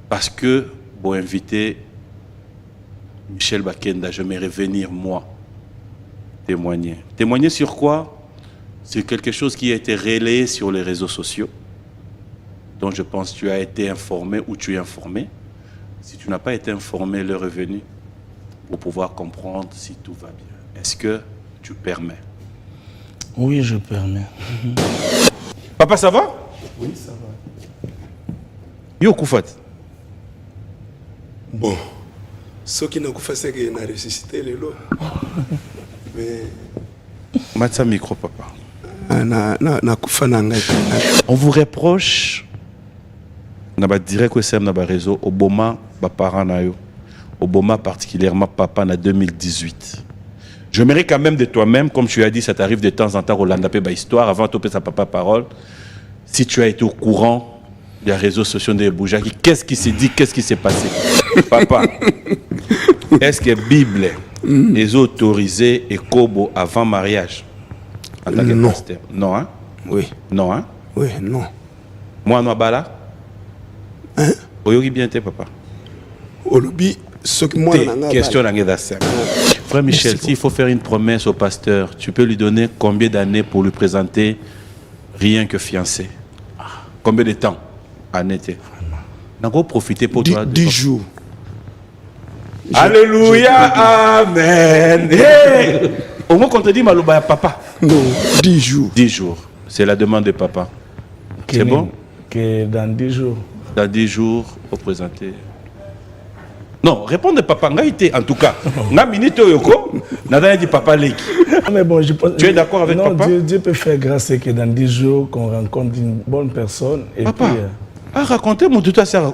Parce que, pour inviter Michel Bakenda, j'aimerais venir, moi, témoigner. Témoigner sur quoi? Sur quelque chose qui a été relayé sur les réseaux sociaux, dont je pense que tu as été informé ou tu es informé. Si tu n'as pas été informé, l'heure est venue pour pouvoir comprendre si tout va bien. Est-ce que tu permets? Oui, je permets. Papa, ça va? Oui, ça va. Yo, Koufat. Bon, ce qui n'a pas fait, c'est qu'il a ressuscité les lots. Mais. Matza micro, papa. On vous reproche, on va dire que c'est un réseau, Obama, parents, Obama particulièrement papa en 2018. J'aimerais quand même de toi-même, comme tu as dit, ça t'arrive de temps en temps, Rolanda Peba histoire, avant de topper sa papa parole, si tu as été au courant des réseaux sociaux de Boujaki, qu'est-ce qui s'est dit, qu'est-ce qui s'est passé? Papa, est-ce que la Bible est autorisée et Kobo avant mariage? En tant que pasteur? Non, hein? Oui. Non, hein? Oui, non. Moi, non, bala? Hein? Oyogi bien te, papa. Olobi, ce que moi, question Frère Michel, s'il faut faire une promesse au pasteur, tu peux lui donner combien d'années pour lui présenter rien que fiancé? Combien de temps? En été? On profiter pour toi. 10 jours. Alléluia, amen. Hey! Au moins qu'on te dit Malouba papa. Non, 10 jours. 10 jours. C'est la demande de papa. C'est bon? Que dans 10 jours. Dans 10 jours, faut présenter. Non, répondez papa. En tout cas, dit papa Leki. Mais bon, je pense, tu es d'accord avec papa? Dieu peut faire grâce que dans 10 jours, qu'on rencontre une bonne personne. Et papa, puis, racontez mon tout à ça.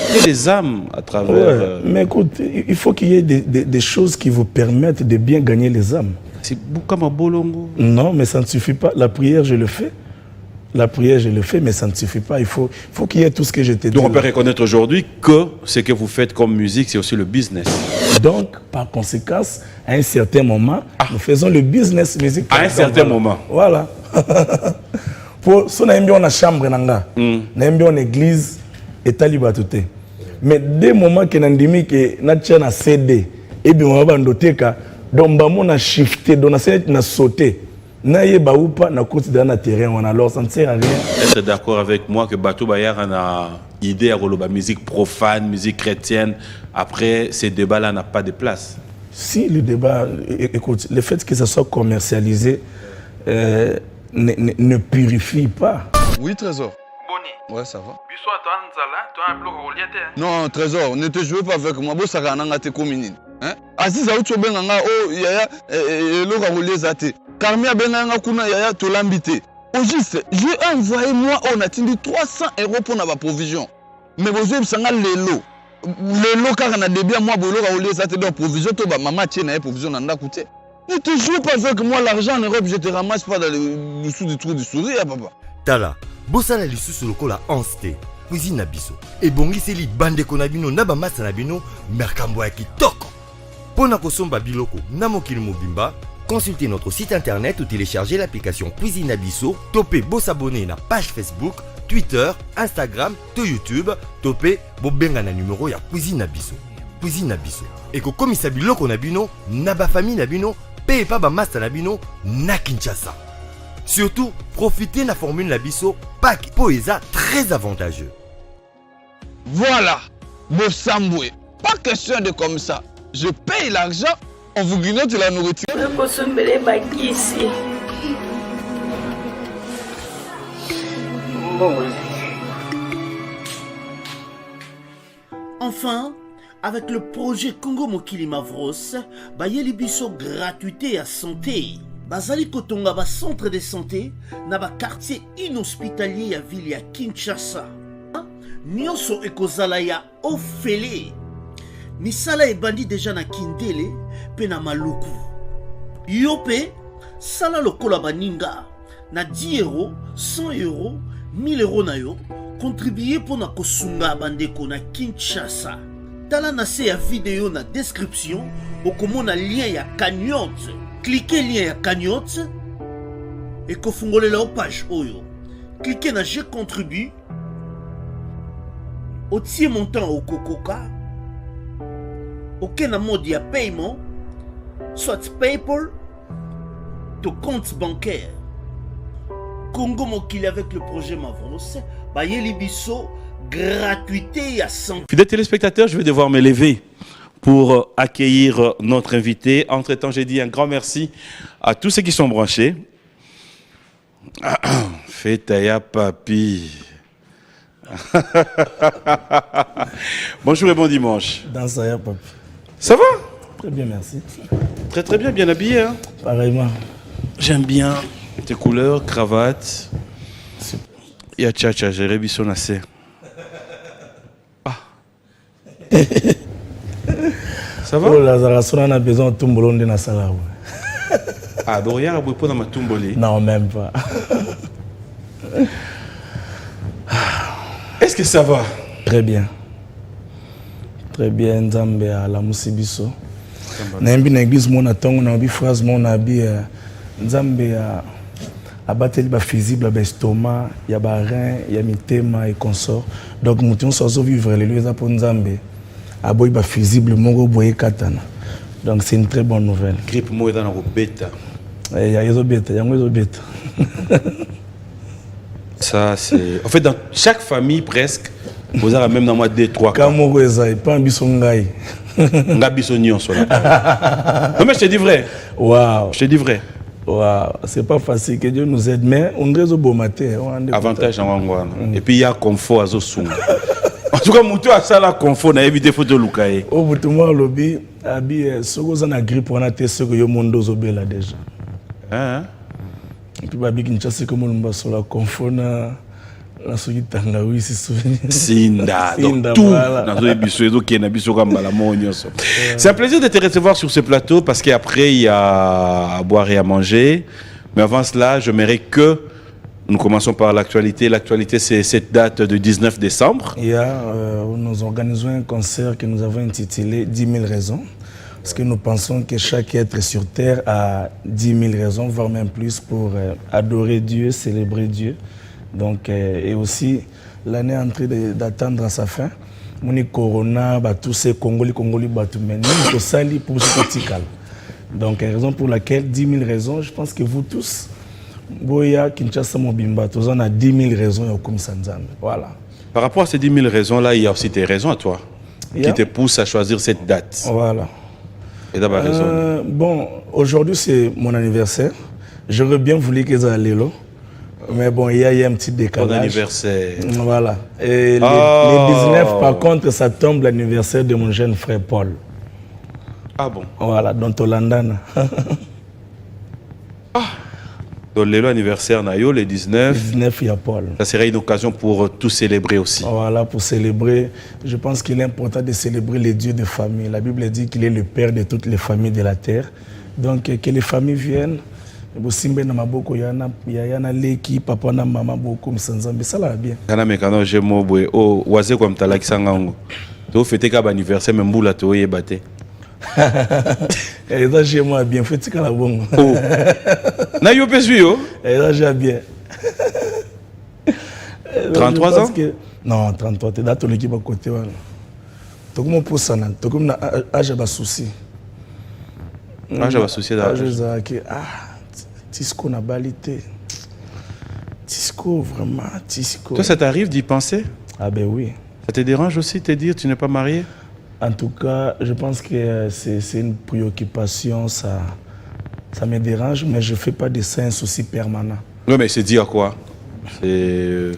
Il y a des âmes à travers. Ouais, mais écoute, il faut qu'il y ait des choses qui vous permettent de bien gagner les âmes. C'est Boukama Bolongo. Non, mais ça ne suffit pas. La prière, je le fais. La prière, je le fais, mais ça ne suffit pas. Il faut qu'il y ait tout ce que je t'ai dit. Donc on peut reconnaître aujourd'hui que ce que vous faites comme musique, c'est aussi le business. Donc, par conséquent, à un certain moment, nous faisons le business musique. À un certain moment. Voilà. Pour si on a une chambre, on a une église, et taliba tout. Mais dès le moment que nous que nous avons CD, et bien on va noter que donc on a shifté, donc on a sauté. Naye baoupa na considéré na terrain, alors ça ne sert à rien. Est-ce d'accord avec moi que Batou Bayar a idée à la musique profane, musique chrétienne? Après, ces débats-là n'ont pas de place. Si le débat, écoute, le fait que ça soit commercialisé ne purifie pas. Oui, Trésor. Boni. Ouais, ça va. Biso toi nzala, toi un bloc relié. Non, Trésor, ne te jouez pas avec moi. Bo saka nanga te communine. Hein? Aziz a ucho benga oh yaya lo relié zate. Carmia benga kuna yaya to lambité. Au juste, j'ai envoyé moi on a tindi 300 € pour la provision. Mais vous avez sanga lelo. Lelo car na début moi bolo relié zate donc provision to ba maman tienne provision nanda coûté. Ne te joue pas avec moi l'argent en Europe, je te ramasse pas dans le dessous du trou du sourire papa. Tala, bosala lisusu lokola anste, cuisine na biso. Ebongiseli bande konabino na ba masa na bino, merkambo ya kitoko. Pona kosomba biloko na mokili mobimba, consultez notre site internet ou téléchargez l'application Cuisine Abisso, topez beau s'abonner na page Facebook, Twitter, Instagram, to YouTube, topez beau benga na numéro ya Cuisine Abisso. Cuisine Abisso. Et ko komisa biloko na bino, na ba famille na bino, paye pas ba masa na bino na Kinshasa. Surtout, profitez de la formule Labisso, pack Poesa très avantageux. Voilà, Bossamboué. Pas question de comme ça. Je paye l'argent, on vous grignote la nourriture. Enfin, avec le projet Congo Mokili Mavros, Bayeli Bisso gratuité à santé. Bazali Kotonga ba centre de santé na ba quartier inhospitalier ya ville ya Kinshasa. Nyonso ekozala ya ofele. Misala ebandi déjà na Kindele pe na Maluku. Yope sala lokola baninga na 10 €, 100 €, 1000 € na yo contribuer pour na kosunga bandeko na Kinshasa. Tala na se ya vidéo na description okomona lien ya cagnotte. Cliquez lien ya cagnotte et kofungolela page oyo. Cliquez na je contribue otie montant au kokoka aucun mode de paiement soit PayPal to compte bancaire Congo Mokili avec le projet Mavros bayeli biso gratuité à 100. Fidèles téléspectateurs, je vais devoir me lever pour accueillir notre invité. Entre-temps, j'ai dit un grand merci à tous ceux qui sont branchés. Fetaya papi. Bonjour et bon dimanche. Dans ça, ya papi. Ça va? Très bien, merci. Très très bien, bien habillé. Hein? Pareillement. J'aime bien tes couleurs, cravate. Il y a tcha-tcha, j'ai révisé son assez. Ah. Ça va? Oh, Lazare, on a besoin de tout le monde dans la salle. Ah, donc regarde, vous pouvez pas tumboli. Non, même pas. Est-ce que ça va? Très bien. Très bien, Nzambe à la Moussibiso. N'imbi l'église, mon attend, on a vu phrase, mon habit. Nzambe a battu le physique, le estomac, il y a rein, il y a mitema et consort. Donc, nous sommes vivre les lieux pour Nzambe. A boy ba fusible, mon boy katana. Donc, c'est une très bonne nouvelle. Grippe, moi, dans la bêta. Il y a des bêtes, il y a des bêtes. Ça, c'est. En fait, dans chaque famille, presque, vous avez même dans moi 2-3 cas. Quand moi, je pas un bisongaï. On a bisognon sur la. Non, mais je te dis vrai. Waouh. Je te dis vrai. Waouh. C'est pas facile que Dieu nous aide, mais on reste au beau matin. Avantage en Wangwana. Et puis, il y a confort à Zosung. En tout cas, Moutou a ça, la confort, on a évité photo Lukaye. Au bout de moi, lobby, abi, ce que vous avez grippe, on a testé que le monde est là déjà. Hein? Et puis, babi, qui ne sait que mon mba sur la confort, na ce qui tanga, oui, c'est souvenir. Sinda. Donc, tout. C'est un plaisir de te recevoir sur ce plateau parce qu'après, il y a à boire et à manger. Mais avant cela, j'aimerais que nous commençons par l'actualité. L'actualité, c'est cette date de 19 décembre. Nous organisons un concert que nous avons intitulé 10 000 raisons. Parce que nous pensons que chaque être sur terre a 10 000 raisons, voire même plus, pour adorer Dieu, célébrer Dieu. Donc, et aussi, l'année est en train d'attendre à sa fin. Mon corona, tous ces Congolais, mais nous, sali pour ce petit calme. Donc, raison pour laquelle 10 000 raisons, je pense que vous tous, Boya, Kinshasa, Mobimba, tous on a 10 000 raisons comme Sanzam. Voilà. Par rapport à ces 10 000 raisons-là, il y a aussi tes raisons à toi qui te poussent à choisir cette date. Voilà. Et d'abord raison. Bon, aujourd'hui c'est mon anniversaire. J'aurais bien voulu que ça allait là. Mais bon, il y a un petit décalage. Ton anniversaire. Voilà. Et les 19, par contre, ça tombe l'anniversaire de mon jeune frère Paul. Ah bon? Voilà, dans Tolandana. Donc, l'anniversaire Nayo, le 19. Le 19, il y a Paul. Ça serait une occasion pour tout célébrer aussi. Voilà, pour célébrer. Je pense qu'il est important de célébrer les dieux de famille. La Bible dit qu'il est le père de toutes les familles de la terre. Donc, que les familles viennent. Simbe na maboko yana leki papa na mama boko msanzambe ça va bien. Kana mekano je mobwe o waze kwa mtalaki sangango. To fete ka anniversaire membula to yebate. Et là j'ai moi bien fait ka la bongo. Oh. Na yo pesu yo? Et là j'ai bien. 33 ans? Non, 33 t'es dato l'équipe à côté voilà. To comme pour ça to comme na âge ba souci. Âge ba souci d'âge. Tisco n'a balité. Tisco, vraiment, Tisco. Toi, ça t'arrive d'y penser? Ah ben oui. Ça te dérange aussi de te dire tu n'es pas marié? En tout cas, je pense que c'est une préoccupation, ça me dérange, mais je ne fais pas de ça un souci permanent. Oui, mais c'est dire quoi? C'est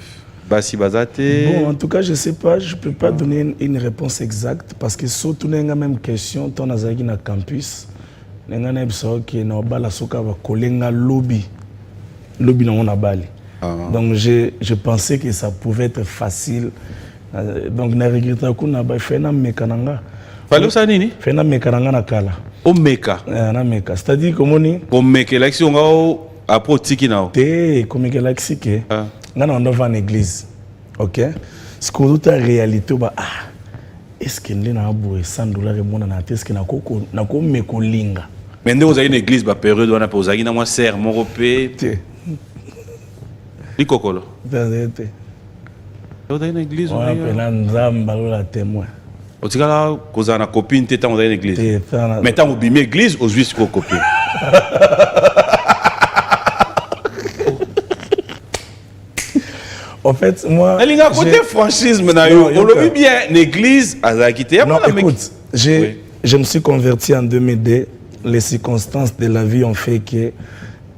Bassi Bazate? Bon, en tout cas, je ne sais pas, je ne peux pas donner une réponse exacte, parce que surtout, on a la même question, on a dans le campus. Donc je pensais que ça pouvait être facile. Donc na regrette ko na ba fena mekananga. Falo sa nini? Fena mekananga na kala. O meka. Na meka. C'est-à-dire comment ni? O meka l'action ngao apo tiki nao. Te comme que l'action que. Ngana on va en église. OK? Ce que toute réalité ba est-ce que ndina abo $100 mona na est-ce que na ko mekolinga. Mais nous avons une église, bah période on a posé une moi serre mon repé. Ni kokolo. Vous avez une église? On appelle Nzamba la témoin. Au cas là, quand vous avez une copine, tu es dans une église. Mais tant que vous avez une église, vous avez une copine. En fait, moi. Il y a un côté franchisme. On l'a vu bien, l'église, elle a quitté. Non, écoute, je me suis converti en 2002. Les circonstances de la vie ont fait que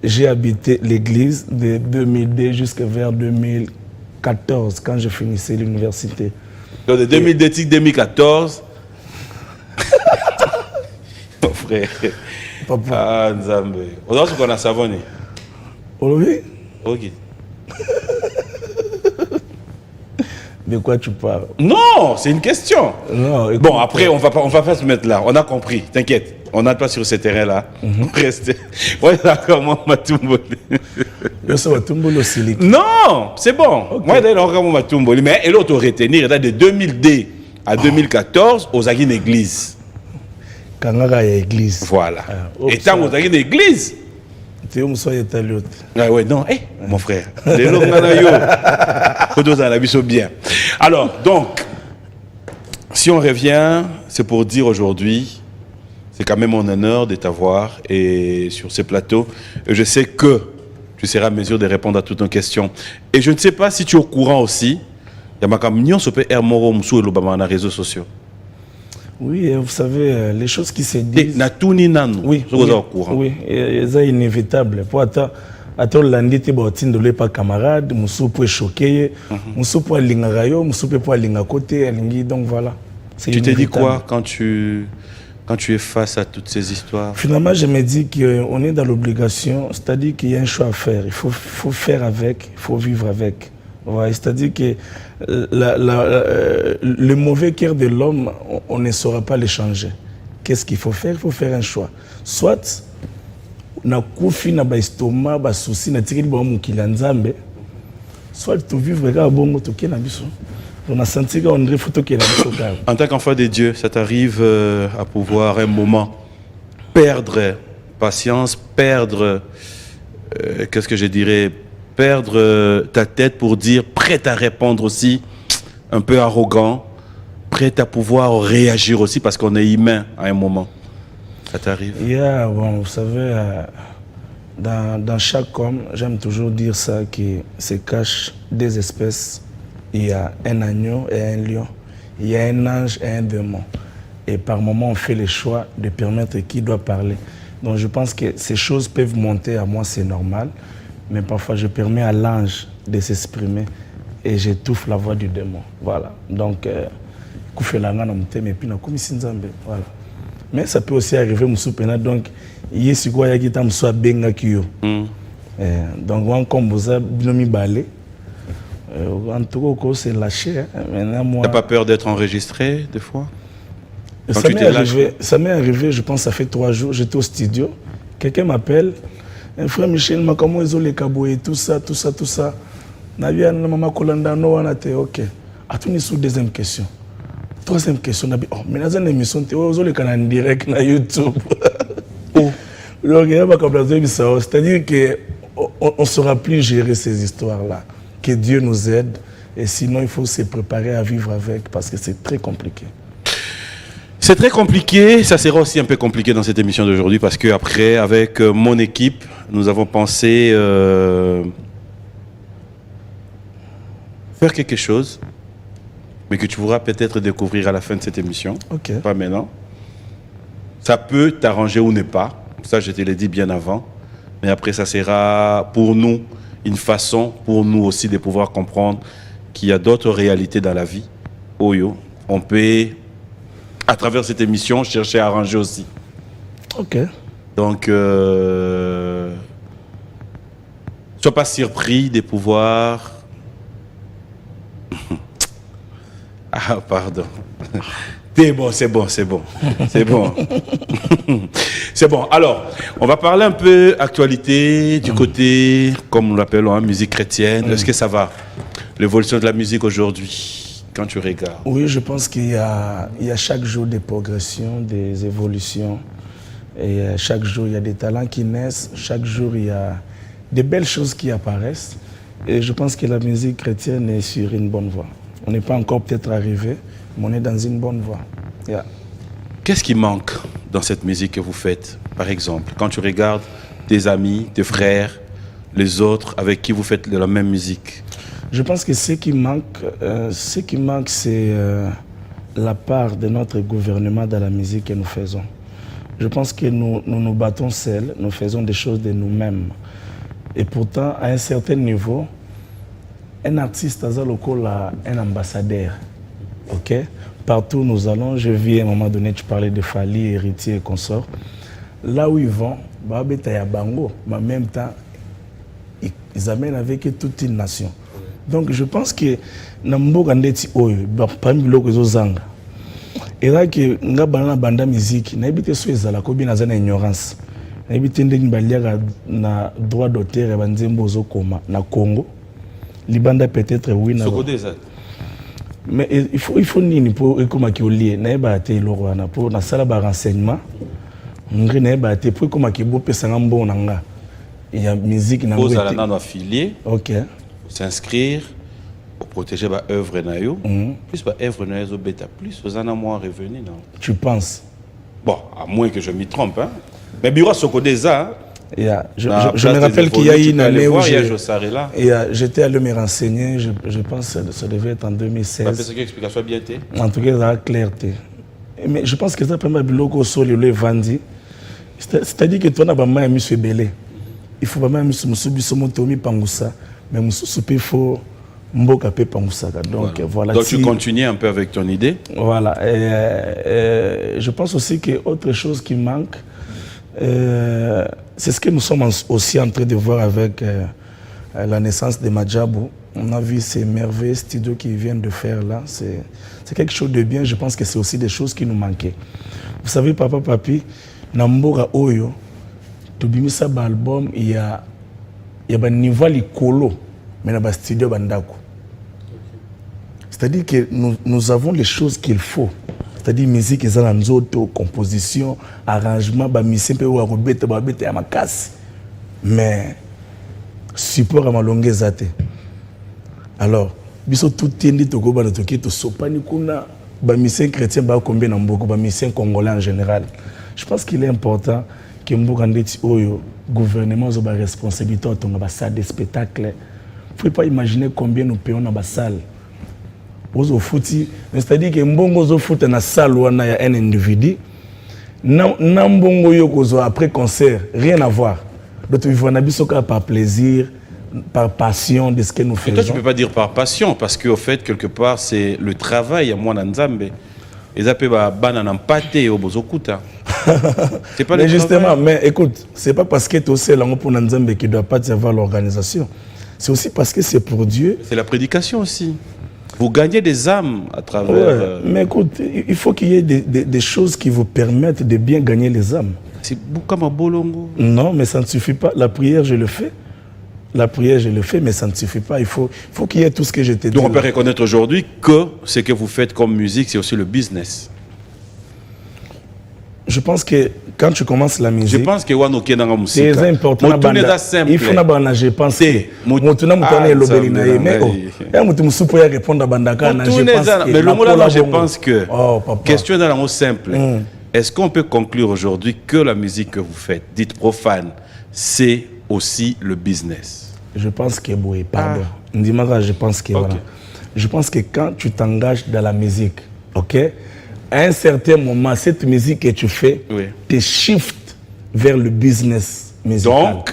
j'ai habité l'église de 2002 jusqu'à vers 2014, quand je finissais l'université. Donc de 2002 à 2014. Mon frère. Papa. Ah, Nzambe. On a ce qu'on a savonné. Oui. Ok. De quoi tu parles? Non, c'est une question. Non, écoute, bon, après, on va pas se mettre là. On a compris, t'inquiète. On n'a pas sur ce terrain-là. Restez. Ouais, d'accord, moi, Matumboli. Non, c'est bon. Okay. Moi, d'ailleurs, on Matumboli. Mais elle aurait retenir de 2002 à 2014 aux Aguines Église. Kangara Église. Voilà. Et tant aux Aguines Église. Tu es un italien. Ah ouais, non, hey, mon frère. Les lots bien. Alors, donc, si on revient, c'est pour dire aujourd'hui, c'est quand même mon honneur de t'avoir et sur ce plateau. Et je sais que tu seras en mesure de répondre à toutes nos questions. Et je ne sais pas si tu es au courant aussi. Il y a ma camion sur les réseaux sociaux. Oui, vous savez, les choses qui se disent. Oui, oui, c'est inévitable. Pour attends lundi te botindole pas camarade, musu peut choquer, musu peut lingarayo, musu peut lingakote, alingi, donc voilà. Tu t'es dit quoi quand tu es face à toutes ces histoires? Finalement, je me dis qu'on est dans l'obligation, c'est-à-dire qu'il y a un choix à faire. Il faut faire avec, il faut vivre avec. Ouais, c'est-à-dire que le mauvais cœur de l'homme, on ne saura pas le changer. Qu'est-ce qu'il faut faire? Il faut faire un choix. Soit na kufi na ba estomac ba souci na tikeli ba mukila nzambe, soit tu vivre ga bongo to kena biso. On a senti qu'on dirait photo qui est là. En tant qu'enfant de Dieu, ça t'arrive à pouvoir un moment perdre patience, perdre, qu'est-ce que je dirais, perdre ta tête pour dire prêt à répondre aussi, un peu arrogant, prêt à pouvoir réagir aussi parce qu'on est humain à un moment. Ça t'arrive? Yeah, bon, vous savez, dans chaque homme, j'aime toujours dire ça, qu'il se cache des espèces. Il y a un agneau et un lion. Il y a un ange et un démon. Et par moment, on fait le choix de permettre qui doit parler. Donc je pense que ces choses peuvent monter à moi, c'est normal. Mais parfois, je permets à l'ange de s'exprimer et j'étouffe la voix du démon. Voilà. Donc, voilà. Mais ça peut aussi arriver, donc, il y a ce qui est soit benga kyo. Donc, on comme vous avez binomi balé. En tout cas, c'est lâché. T'as pas peur d'être enregistré des fois? Ça m'est arrivé, je pense, ça fait 3 jours, j'étais au studio. Quelqu'un m'appelle, un frère Michel, comment ils ont les cabouets, tout ça. Nabia, maman Kolanda, no one a ok. À tout sous deuxième question. Troisième question, oh, mais dans une émission, tu as les canaux en direct sur YouTube. C'est-à-dire qu'on ne saura plus gérer ces histoires-là. Que Dieu nous aide. Et sinon, il faut se préparer à vivre avec parce que c'est très compliqué. C'est très compliqué. Ça sera aussi un peu compliqué dans cette émission d'aujourd'hui parce qu'après, avec mon équipe, nous avons pensé faire quelque chose, mais que tu pourras peut-être découvrir à la fin de cette émission. Okay. Pas maintenant. Ça peut t'arranger ou ne pas. Ça, je te l'ai dit bien avant. Mais après, ça sera pour nous une façon, pour nous aussi, de pouvoir comprendre qu'il y a d'autres réalités dans la vie. Oyo, on peut, à travers cette émission, chercher à arranger aussi. Ok. Donc, sois pas surpris de pouvoir... Ah, pardon. C'est bon. C'est bon. C'est bon. Alors, on va parler un peu actualité du côté, comme nous l'appelons, musique chrétienne. Est-ce que ça va? L'évolution de la musique aujourd'hui, quand tu regardes? Oui, je pense qu'il y a chaque jour des progressions, des évolutions. Et chaque jour, il y a des talents qui naissent. Chaque jour, il y a des belles choses qui apparaissent. Et je pense que la musique chrétienne est sur une bonne voie. On n'est pas encore peut-être arrivé, mais on est dans une bonne voie. Yeah. Qu'est-ce qui manque dans cette musique que vous faites, par exemple, quand tu regardes tes amis, tes frères, les autres avec qui vous faites la même musique? Je pense que ce qui manque, c'est la part de notre gouvernement dans la musique que nous faisons. Je pense que nous battons seuls, nous faisons des choses de nous-mêmes. Et pourtant, à un certain niveau, un artiste a un ambassadeur. Ok? Partout où nous allons, je vis à un moment donné, tu parlais de Fali, Héritier et consorts. Là où ils vont, mais en même temps, ils amènent avec toute une nation. Donc je pense que Nambo Gandeti Oyo, parmi les autres, et là que nga bana banda musique, na ebité so ezala ko bien na ignorance. Na ebité ndenge baliaka na droit d'auteur et banzembo zo koma na Congo. Libanda peut-être oui na. Mais il faut nini pour comme qui olié na ba te loro na pour na sala ba renseignement. Ngri na ba te pour comme qui bo pesa ngambo nanga. Il y a musique na vous allez dans affilié. OK. S'inscrire pour protéger ma œuvre naïo. Plus ma œuvre naïo bêta plus vous en a moins revenu non. Tu penses? Bon, à moins que je m'y trompe hein. Mais bureau Sokodeza. Yeah. Je me rappelle qu'il y a une année où j'étais allé me renseigner, je pense que ça devait être en 2016. Explication bien été. En tout cas, la clarté. Mais je pense que ça permet de bloquer au sol le vandi. C'est-à-dire que toi, tu as mis Belé. Il faut pas mettre Tomi Pangoussa, mais il faut Mboka Pe Pangoussa. Donc voilà. Donc tu continues un peu avec ton idée. Voilà. Je pense aussi que autre chose qui manque. C'est ce que nous sommes aussi en train de voir avec la naissance de Madjabou. On a vu ces merveilleux studios qu'ils viennent de faire là. C'est quelque chose de bien. Je pense que c'est aussi des choses qui nous manquaient. Vous savez, Papa Papi, Namboga Oyo, Tobimisa album, il y a un niveau likolo, mais il y a un studio bandako. C'est-à-dire que nous avons les choses qu'il faut. C'est-à-dire musique, composition, arrangement, mais support à ma longue zate. Alors, biso tout tindi to goba to ki to sopani kuna ba musicien chrétien ba combien na mboko ba musicien congolais en général. Je pense qu'il est important que mboka ndeti oyo gouvernement zo ba responsabilité autonga ba salle de spectacle. Faut pas imaginer combien nous payons dans ba salle. C'est-à-dire que mbongo zo foot na salle wana ya un individu na mbongo yo kozo après concert rien à voir. Donc il faut na biso ka par plaisir, par passion de ce que nous faisons. Et toi tu peux pas dire par passion parce que au fait quelque part c'est le travail à moi na nzambe. Ils appellent ba banana pâté au bozokuta. C'est pas mais justement mais écoute, c'est pas parce que tu es là pour nzambe qui doit pas avoir l'organisation. C'est aussi parce que c'est pour Dieu. C'est la prédication aussi. Vous gagnez des âmes à travers... Mais écoute, il faut qu'il y ait des choses qui vous permettent de bien gagner les âmes. C'est comme un bolongo. Non, mais ça ne suffit pas. La prière, je le fais. La prière, je le fais, mais ça ne suffit pas. Il faut qu'il y ait tout ce que je t'ai dit. Donc on peut reconnaître aujourd'hui que ce que vous faites comme musique, c'est aussi le business. Je pense que quand tu commences la musique, je pense que c'est important. Il faut que je pense que je pense que question dans la simple. Est-ce qu'on peut conclure aujourd'hui que la musique que vous faites, dite profane, c'est aussi le business? Je pense que oui, pardon. Je pense que voilà. Je pense que quand tu t'engages dans la musique, ok, à un certain moment, cette musique que tu fais te shift vers le business musical.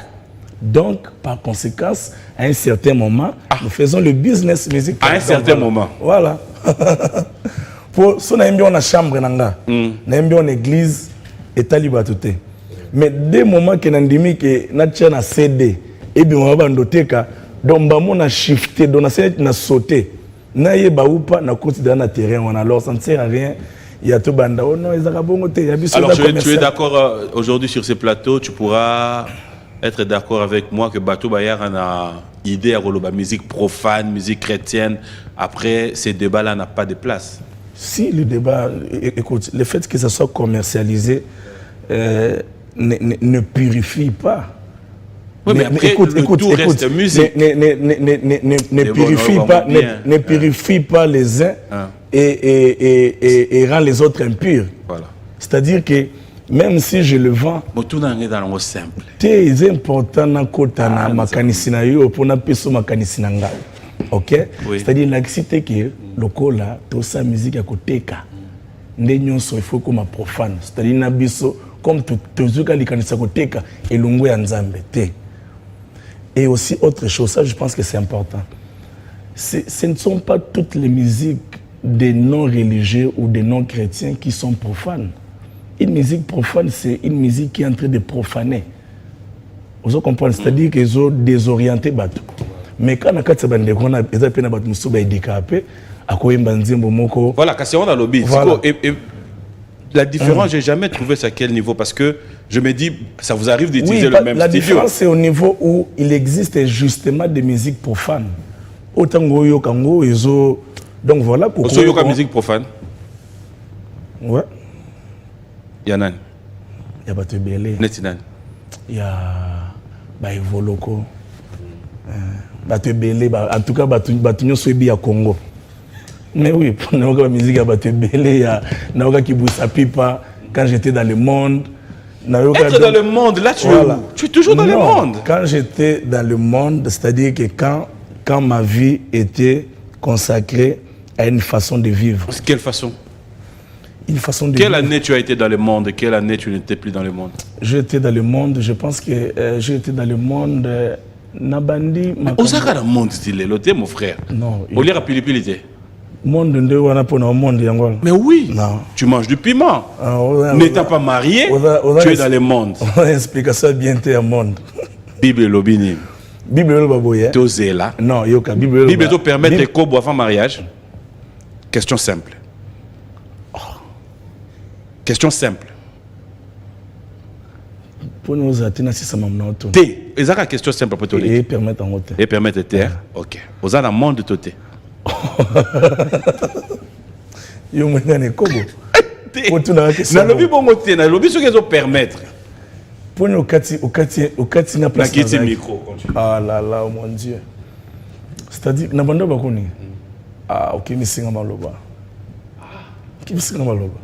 Donc, par conséquence, à un certain moment, nous faisons le business musical. À un certain moment. Voilà. Pour ça, on a une chambre, on a une église, et taliba tout. Mais dès le moment que nous avons un CD, et bien on va noter que donc on a shifté, on a sauté. Na yeba ou pas na considérer na terrain, alors ça ne sert à rien. Il y a tout banda. Oh non, ils ont bon côté. Alors tu es d'accord aujourd'hui sur ce plateau, tu pourras être d'accord avec moi que Bato Bayar a une idée à la musique profane, musique chrétienne. Après, ces débats-là n'ont pas de place. Si le débat, écoute, le fait que ça soit commercialisé ne purifie pas. Oui, mais après, tout reste musique. Ne purifie pas, ne purifie pas les uns et rend les autres impurs. Voilà. C'est-à-dire que même si je le vends, simple. c'est important na kota na makanisi na yo pour na peso makanisi na nga. OK? Oui. C'est-à-dire l'accepter que le cola tout ça musique à koteka. Ndenyonso il faut comme profane. C'est-à-dire na biso comme tout ka likanisa koteka elongo ya nzambe te. Et aussi autre chose, ça je pense que c'est important. Ce ne sont pas toutes les musiques des non-religieux ou des non-chrétiens qui sont profanes. Une musique profane, c'est une musique qui est en train de profaner. Vous comprenez? C'est-à-dire qu'ils ont désorienté Batou. Mais quand on a fait des choses, on a fait des choses handicapées, voilà, quand on a lobby. Et la différence, j'ai jamais trouvé ça à quel niveau, parce que je me dis, ça vous arrive d'utiliser le même la studio. différence, c'est au niveau où il existe justement des musiques profanes. Autant que Kango, ils ont. Donc voilà pourquoi. Aussi, il y a musique profane. Ouais. Il y a Nan. Il y a Batou Belé. Netinan. Il y a Baïvoloko. Batou Belé. En tout cas, Batou Nyosobi à Congo. Mais oui, pour la musique à Batou Belé, il y a Naoka Kiboussa Pipa. Quand j'étais dans le monde. Être dans le monde, là tu es toujours dans le monde. Quand j'étais dans le monde, c'est-à-dire que quand ma vie était consacrée à une façon de vivre. Quelle façon? Une façon de Quelle vivre. année tu as été dans le monde? Quelle année tu n'étais plus dans le monde? J'étais dans le monde, je pense que j'étais dans le monde. Nabandi. Osaka dans le monde, style, l'autre, mon frère. Non. Au lieu de pilipilité. Monde de wana pour le monde yango. Mais oui. Non. Tu manges du piment. N'étant pas marié, tu es dans le monde. On va expliquer ça bien à monde. Bible lobini. Bible lobaboye. Tu es là. Non, yoka Bible. Bible te permet de cobo avant mariage. Question simple. Question simple. Pour nous atteindre si ça m'a mené. T. Et ça la question simple pour toi. Et permettre en haute. Et permettre de terre. OK. Aux dans le monde de Toté. Yo mwenye kobo. Pour tout na question. Na lobby bongo té, na lobby ce qu'ils ont permettre. Pour nous okati na place. Na kiti micro. Ah là là, mon Dieu. C'est-à-dire na bando bakoni. Ah, OK, misinga maloba. Qui misinga maloba.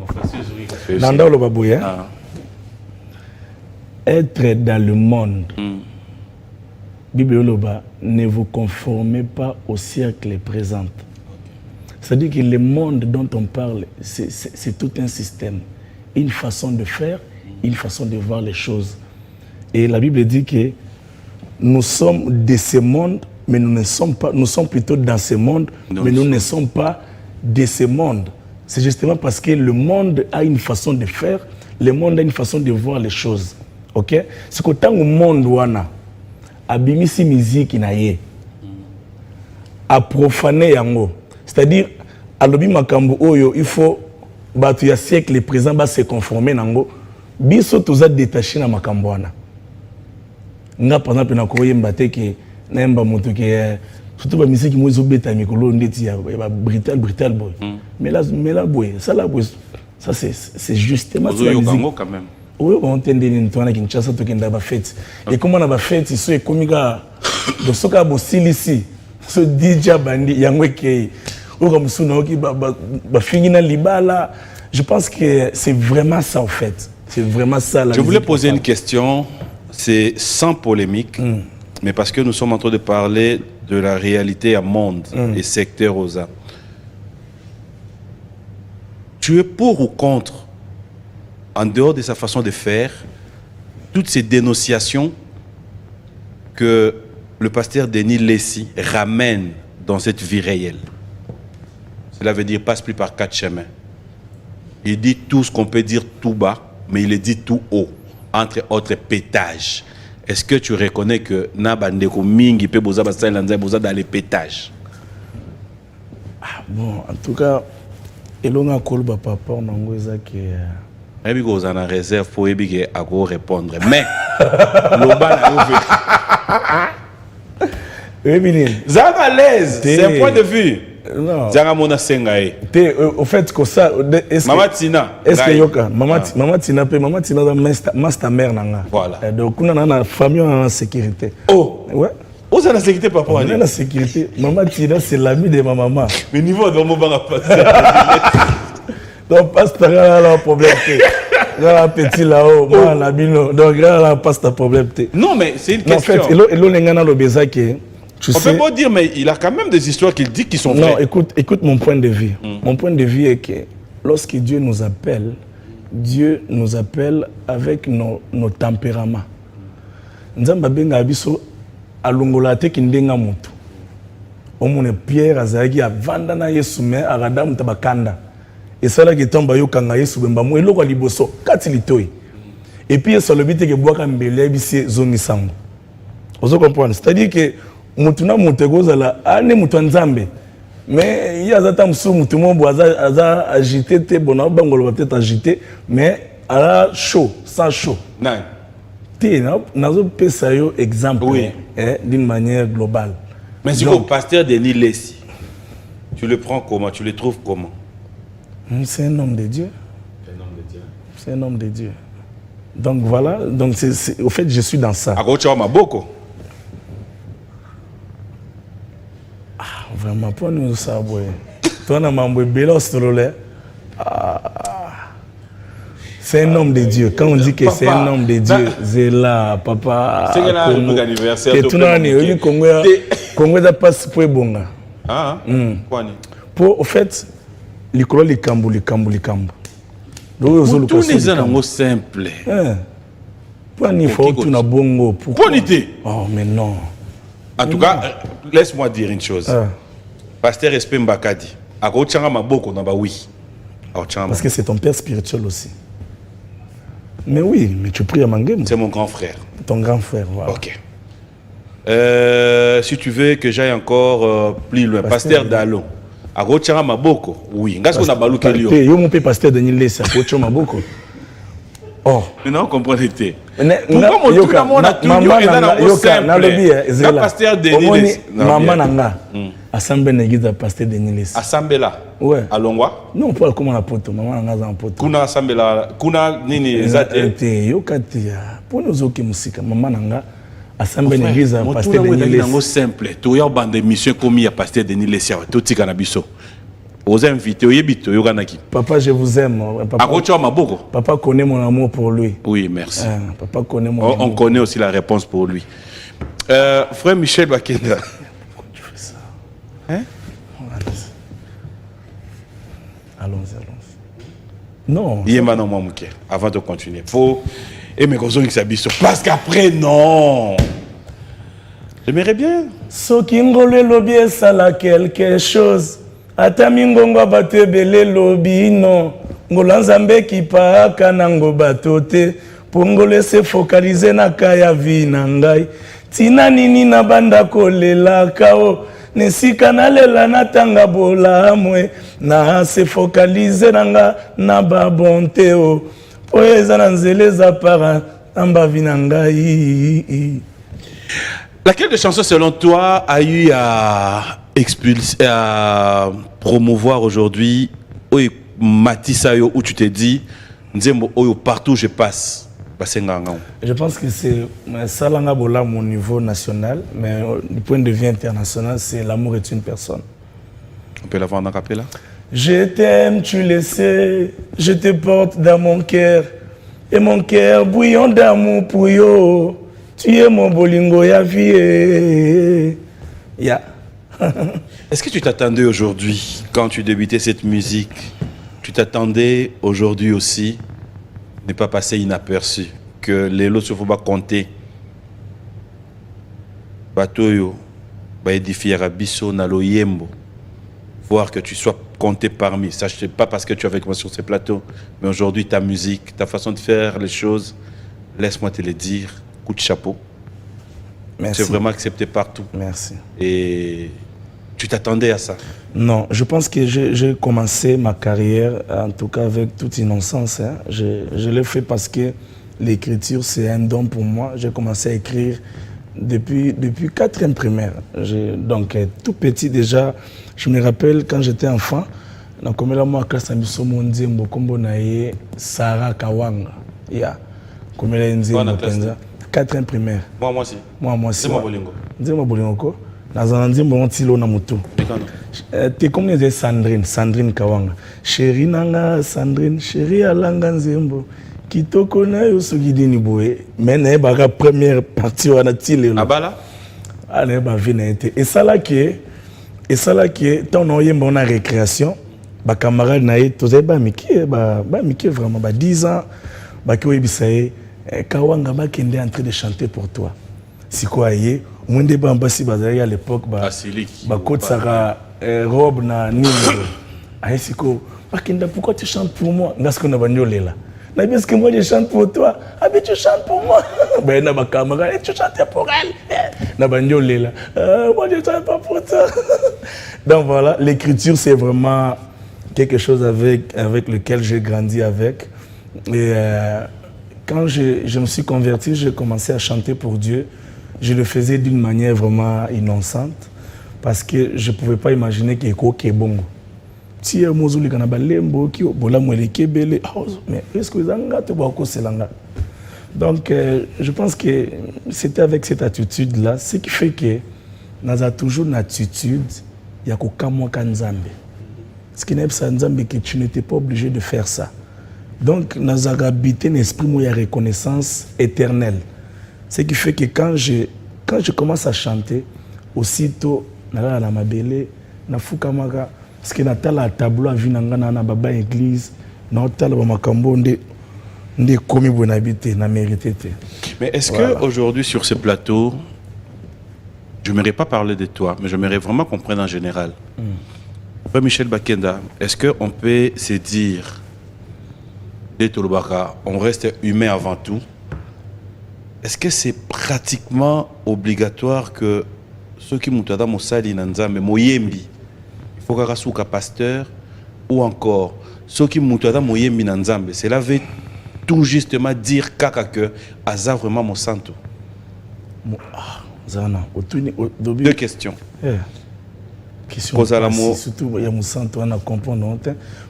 Nanda loba boye. Être dans le monde. Bible loba, ne vous conformez pas au siècle présent. C'est-à-dire que le monde dont on parle, c'est tout un système, une façon de faire, une façon de voir les choses. Et la Bible dit que nous sommes de ce monde, mais nous ne sommes pas, nous sommes plutôt dans ce monde, mais nous ne sommes pas de ce monde. C'est justement parce que le monde a une façon de faire, le monde a une façon de voir les choses. Ok? C'est qu'au temps où le monde wana abimisi musique na ye a profané yango, c'est-à-dire alobi makambo oyo il faut batu ya siècle présent ba se conformer nango biso toza détaché na makambo wana nga par exemple na koyemba te ke na yemba moto ke surtout ba musique mo zo beta mikolo ndeti ya ba brutal boy mais là boy ça là boy ça c'est justement ça quand même. Oui, on t'a dit que tu as Kinshasa, tu as fête. Et comment on a fait, ils sont comme ça. Donc, ce cas ici, ce DJ Bandi, Yangweke, ou comme Sunoki, Fingina Libala. Je pense que c'est vraiment ça en fait. C'est vraiment ça. Je voulais poser une question, c'est sans polémique, mais parce que nous sommes en train de parler de la réalité à monde et secteur aux arts. Tu es pour ou contre, en dehors de sa façon de faire, toutes ces dénonciations que le pasteur Denis Lessi ramène dans cette vie réelle? Cela veut dire passe plus par 4 chemins. Il dit tout ce qu'on peut dire tout bas, mais il le dit tout haut, entre autres pétages. Est-ce que tu reconnais que Nabandeko Mingi peut boza dans les pétages? Bon, en tout cas, Elona Kolba Papa, on a et puis vous en avez réserve pour répondre. Mais, l'Oba n'a à l'aise, c'est un point de vue. Non. Zanga mona senga e. Au fait, que ça. Mama Tina. Est-ce que Yoka, Mama Tina master mère nanga. Voilà. Donc, on a une famille en sécurité. Oh. Ouais. Oh, ça la sécurité, papa. On a la sécurité. Maman Tina, c'est l'ami de ma maman. Mais niveau de mon banga donc, pasteur, là, problème. Là, petit là-haut, moi, l'abino. Donc, là, passe ta problème. Non, mais c'est une question. En fait, tu on sais, peut pas dire, mais il a quand même des histoires qu'il dit qui sont vraies. non, écoute mon point de vue. Mon point de vue est que lorsque Dieu nous appelle avec nos tempéraments. Nzamba benga biso alongola te kindenga mutu. Omone Pierre azaki avanda na Yesu me agadamu tabakanda. Et ça là qui tombe yokanga Yesu bemba mo eloko liboso kati litoi. Et puis ça le but que boaka mbele bisi zongi sango. Vous comprenez? C'est-à-dire que mutuna mutego la ane mutu nzambe. Mais il y a zata msu mutu mo aza agité te bona bangolo peut-être agité mais à la chaud, sans chaud. Non. Nazo pesa yo exemple Oui. d'une manière globale. Mais si le pasteur Denis Lessi, tu le prends comment? Tu le trouves comment? C'est un homme de Dieu. C'est un homme de Dieu. Donc voilà, donc au fait je suis dans ça. Agocha Maboko. Vraiment pas nous ça boy. Toi na mambo belo strolé. C'est un homme de Dieu. Quand on dit que c'est un homme de Dieu, c'est là, papa. C'est un anniversaire. Que tout le monde Congo da passe pour bonga. Ah, pour au fait, les cambo. Donc tous les gens simple. Pour il faut tout na bongo. Pourquoi n'était? Oh mais non. En tout cas, laisse-moi dire une chose. Pasteur Espé Mbakadi, Agocha Maboko na ba oui. Parce que c'est ton père spirituel aussi. Mais oui, mais tu pries à Mangem. C'est mon grand frère. Ton grand frère, voilà. Ok. Si tu veux que j'aille encore plus loin, Pasteur Dallon. Agocha Maboko, oui. Ngas qu'on a balou kelio. Yo mon père Pasteur Denis Lessi, Agocha Maboko. Oh. Non, comprenez-vous. Pourquoi mon tout le monde a toujours été dans le simple? Pasteur Denis Lessi. Maman nanga. Assemblée n'égide Pasteur Denis Lessi. Assemblée là. Ouais. À Longwa. Non, pas comment la poto. Maman nanga en poto. Kuna assemblée là. Kuna nini ezate. Yo katia. Pour nous autres musique, maman nanga. Assemblée n'égide Pasteur Denis Lessi. Mon simple. Tu y a bande d'émissions comme il y a Pasteur Denis Lessi. Tout tika na biso. Aux invités, au yebito, yoganaki. Papa, je vous aime. Papa connaît mon amour pour lui. Oui, merci. Papa connaît mon amour. On connaît aussi la réponse pour lui. Frère Michel Bakenda. Pourquoi tu fais ça? Hein? Allons-y. Non. Avant de continuer. Faut aimer qu'on soit biso. Parce qu'après, non. J'aimerais bien. Sokingole lobby ça là quelque chose. Ata mingongo bato ebele lobi non ngola nzambe kipaka nango bato te pongole se focaliser na kaya vi na ngai tina nini na banda kolela kao nesika na lela na tanga bola mwe na se focaliser na ba bonté o po eza na nzele za para amba vi na ngai. Laquelle de chansons selon toi a eu à promouvoir aujourd'hui Matisayo où tu t'es dit partout où je passe? Je pense que c'est Salanga Bola mon niveau national, mais du point de vue international, c'est l'amour est une personne. On peut l'avoir en capella? Je t'aime, tu le sais, je te porte dans mon cœur, et mon cœur bouillon d'amour pour yo. Tu es mon bolingo ya vie. Yeah. Est-ce que tu t'attendais aujourd'hui, quand tu débutais cette musique, tu t'attendais aujourd'hui aussi ne pas passer inaperçu, que les lots se font pas compter, Batoyo, ba édifier Rabiso, Nalo Yembo, voir que tu sois compté parmi, ça je sais pas parce que tu es avec moi sur ces plateaux, mais aujourd'hui ta musique, ta façon de faire les choses, laisse-moi te le dire, coup de chapeau. Merci. C'est vraiment accepté partout. Merci. Et tu t'attendais à ça? Non, je pense que j'ai commencé ma carrière, en tout cas avec toute innocence. Hein. Je l'ai fait parce que l'écriture, c'est un don pour moi. J'ai commencé à écrire Depuis 4e primaire. Donc, tout petit déjà, je me rappelle quand j'étais enfant, dans la classe Amisomo Nzembo, Kombo Naye, Sarah Kawanga. Yeah. Comme elle Nzembo Penza. 4e primaire. Moi aussi. Moi aussi. Nzembo Bolingo. Nzembo Bolingo. Dans un Nzembo Ntilo Namutu. T'es comme les Sandrine Kawanga. Chérie Nanga, Sandrine, chérie Alanga Nzembo. Kitoko na yo sogidini boye. Mais n'est pas la première partie on a tiré là. Abala. Allez ba vinete. Et ça là qui tant on y a une récréation, ba camarade naé tozé ba miki vraiment ba 10 ans ba ki oyebisaye Kawanga ba kende en train de chanter pour toi. Si quoi yé, mwende ba mbasi bazali à l'époque ba côte sara robe na nini. Aye siko ba kende pourquoi tu chantes pour moi? Parce qu'on a bagnolé là. Est-ce que moi je chante pour toi? Ah mais tu chantes pour moi. Ben na ba camarade, tu chantes pour elle. Na bagnolé là. Moi je chante pas pour toi. Donc voilà, l'écriture c'est vraiment quelque chose avec lequel j'ai grandi avec. Et quand je me suis converti, j'ai commencé à chanter pour Dieu. Je le faisais d'une manière vraiment innocente parce que je ne pouvais pas imaginer qu'il y ait bon. Si Mozuli kana balembo ki bola mweleke bele mais est-ce que zanga te bako selanga. Donc je pense que c'était avec cette attitude là ce qui fait que naza toujours une attitude ya ko kamwa kanzambe. Ce qui n'est pas nzambe que tu n'étais pas obligé de faire ça. Donc naza habité un esprit mo ya reconnaissance éternelle. Ce qui fait que quand je commence à chanter aussitôt na la mabele na fukamaka parce que natala tableau avinanga na baba église na tala ba makambo nde komi bonabité na mérité. Mais est-ce que aujourd'hui sur ce plateau je n'aimerais pas parler de toi mais j'aimerais vraiment qu'on prenne en général. Frère Michel Bakenda, est-ce qu'on peut se dire dès Tolobaka, on reste humain avant tout? Est-ce que c'est pratiquement obligatoire que ceux qui moutada mosali nanzambe moyembi il faut qu'un pasteur ou encore ceux qui moutada moyembi nanzambe cela veut tout justement dire kaka que aza vraiment mon santo. Deux questions. Question surtout il y a mon santo on a comprendre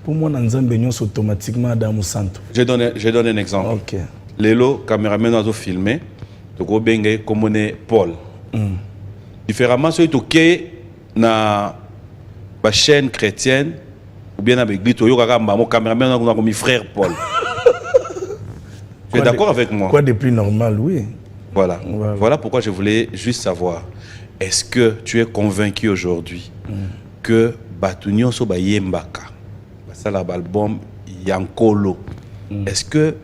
pour moi nanzambe nyonso automatiquement dans mon santo. Je donne un exemple. OK. Lelo caméraman a filmé toko benge comme Paul. Différemment ceux qui na ba chaîne chrétienne ou bien avec l'église toyo kaka mon caméraman a comme frère Paul. Tu es d'accord avec moi? Quoi de plus normal, oui. Voilà pourquoi je voulais juste savoir, est-ce que tu es convaincu aujourd'hui que Batunyo so ba yembaka basala album Yankolo, est-ce que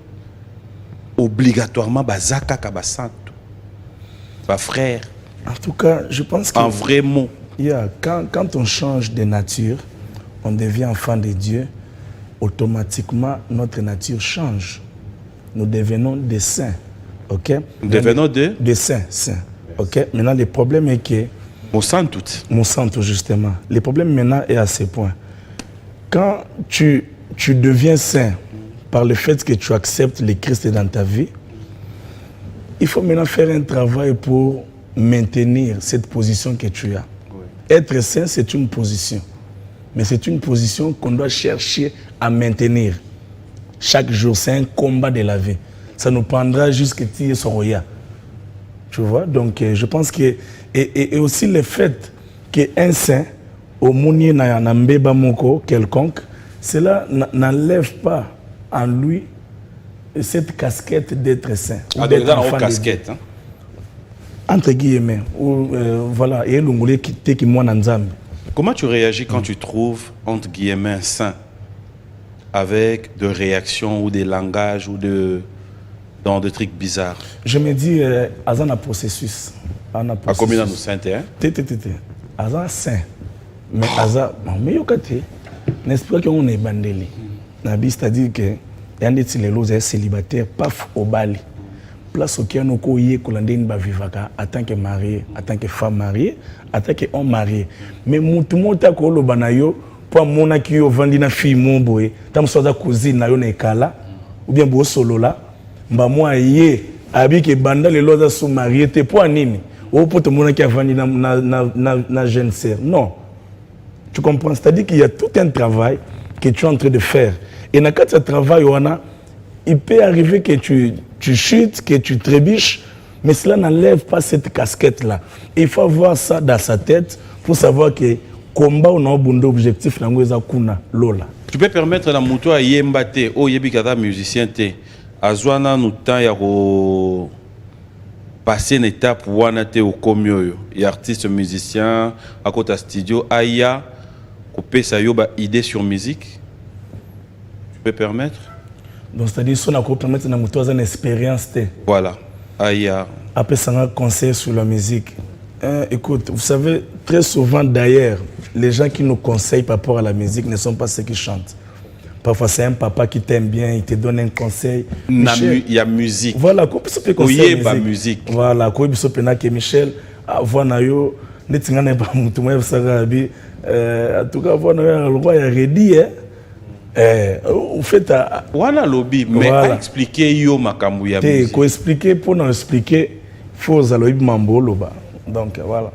obligatoirement bazaka ka basanto ba frère? En tout cas, je pense que en vrai mot, quand on change de nature, on devient enfant de Dieu, automatiquement notre nature change. Nous devenons des saints. OK? Nous devenons des saints. OK? Maintenant, le problème est que mon sang tout justement. Le problème maintenant est à ce point. Quand tu deviens saint par le fait que tu acceptes le Christ dans ta vie, il faut maintenant faire un travail pour maintenir cette position que tu as. Oui. Être saint, c'est une position. Mais c'est une position qu'on doit chercher à maintenir. Chaque jour, c'est un combat de la vie. Ça nous prendra jusqu'à tirer son roya. Tu vois? Donc, je pense que... Et aussi le fait qu'un saint, au mounier na mbeba moko quelconque, cela n'enlève pas en lui cette casquette d'être saint. Ah, donc là, on casquette. Hein? Entre guillemets. Voilà. Et l'ongolais qui moi n'anzambe. Comment tu réagis quand tu trouves, entre guillemets, saint avec des réactions ou des langages ou dans des trucs bizarres? Je me dis, Azan a processus. À combien de saintes, hein? Azan saint. Mais Azan, mais yokate, n'est-ce pas qu'on est bandeli? Nabi, c'est-à-dire que y a des célibataires, paf, au Bali. Place au Kiano Koye, Kolandine Bavivaka, en tant que marié, en tant que femme mariée, en tant qu'homme marié. Mais Moutumota Kolo Banayo, pour mon qui yo vendi na fille mon boy, tam soda cousine na yo na ekala, ou bien bo solo là, mba moi yé, abi ke banda le loza sous marié, te pour nini? ou pour te montrer qu'il y a na jeune sœur. Non. Tu comprends? C'est-à-dire qu'il y a tout un travail que tu es en train de faire. Et dans ce travail, il peut arriver que tu chutes, que tu trébuches, mais cela n'enlève pas cette casquette-là. Il faut avoir ça dans sa tête pour savoir que combat on a un objectif dans Lola. Tu peux permettre à Mouto à Yembate, au Yebikata musicien, à Zouana nous temps ya passer une étape où on a été au comio, il y a artiste musicien à côté studio, Aya, couper sa yoba idée sur musique. Tu peux permettre? Donc c'est-à-dire si on a permettre na Mouto une expérience Voilà, Aya. Après ça un conseil sur la musique. Écoute, vous savez, très souvent d'ailleurs, les gens qui nous conseillent par rapport à la musique ne sont pas ceux qui chantent. Parfois, c'est un papa qui t'aime bien, il te donne un conseil. Il y a musique. Voilà, quoi peut conseiller musique. Voilà, quoi peut que Michel, voilà yo, netinga ne pas mutu moi sagabi, en tout cas voilà le roi a redit en fait voilà lobby, mais voilà. Expliquer yo makambu ya musique. Ko expliquer pour nous expliquer, faut zalobi mambolo ba. Donc voilà.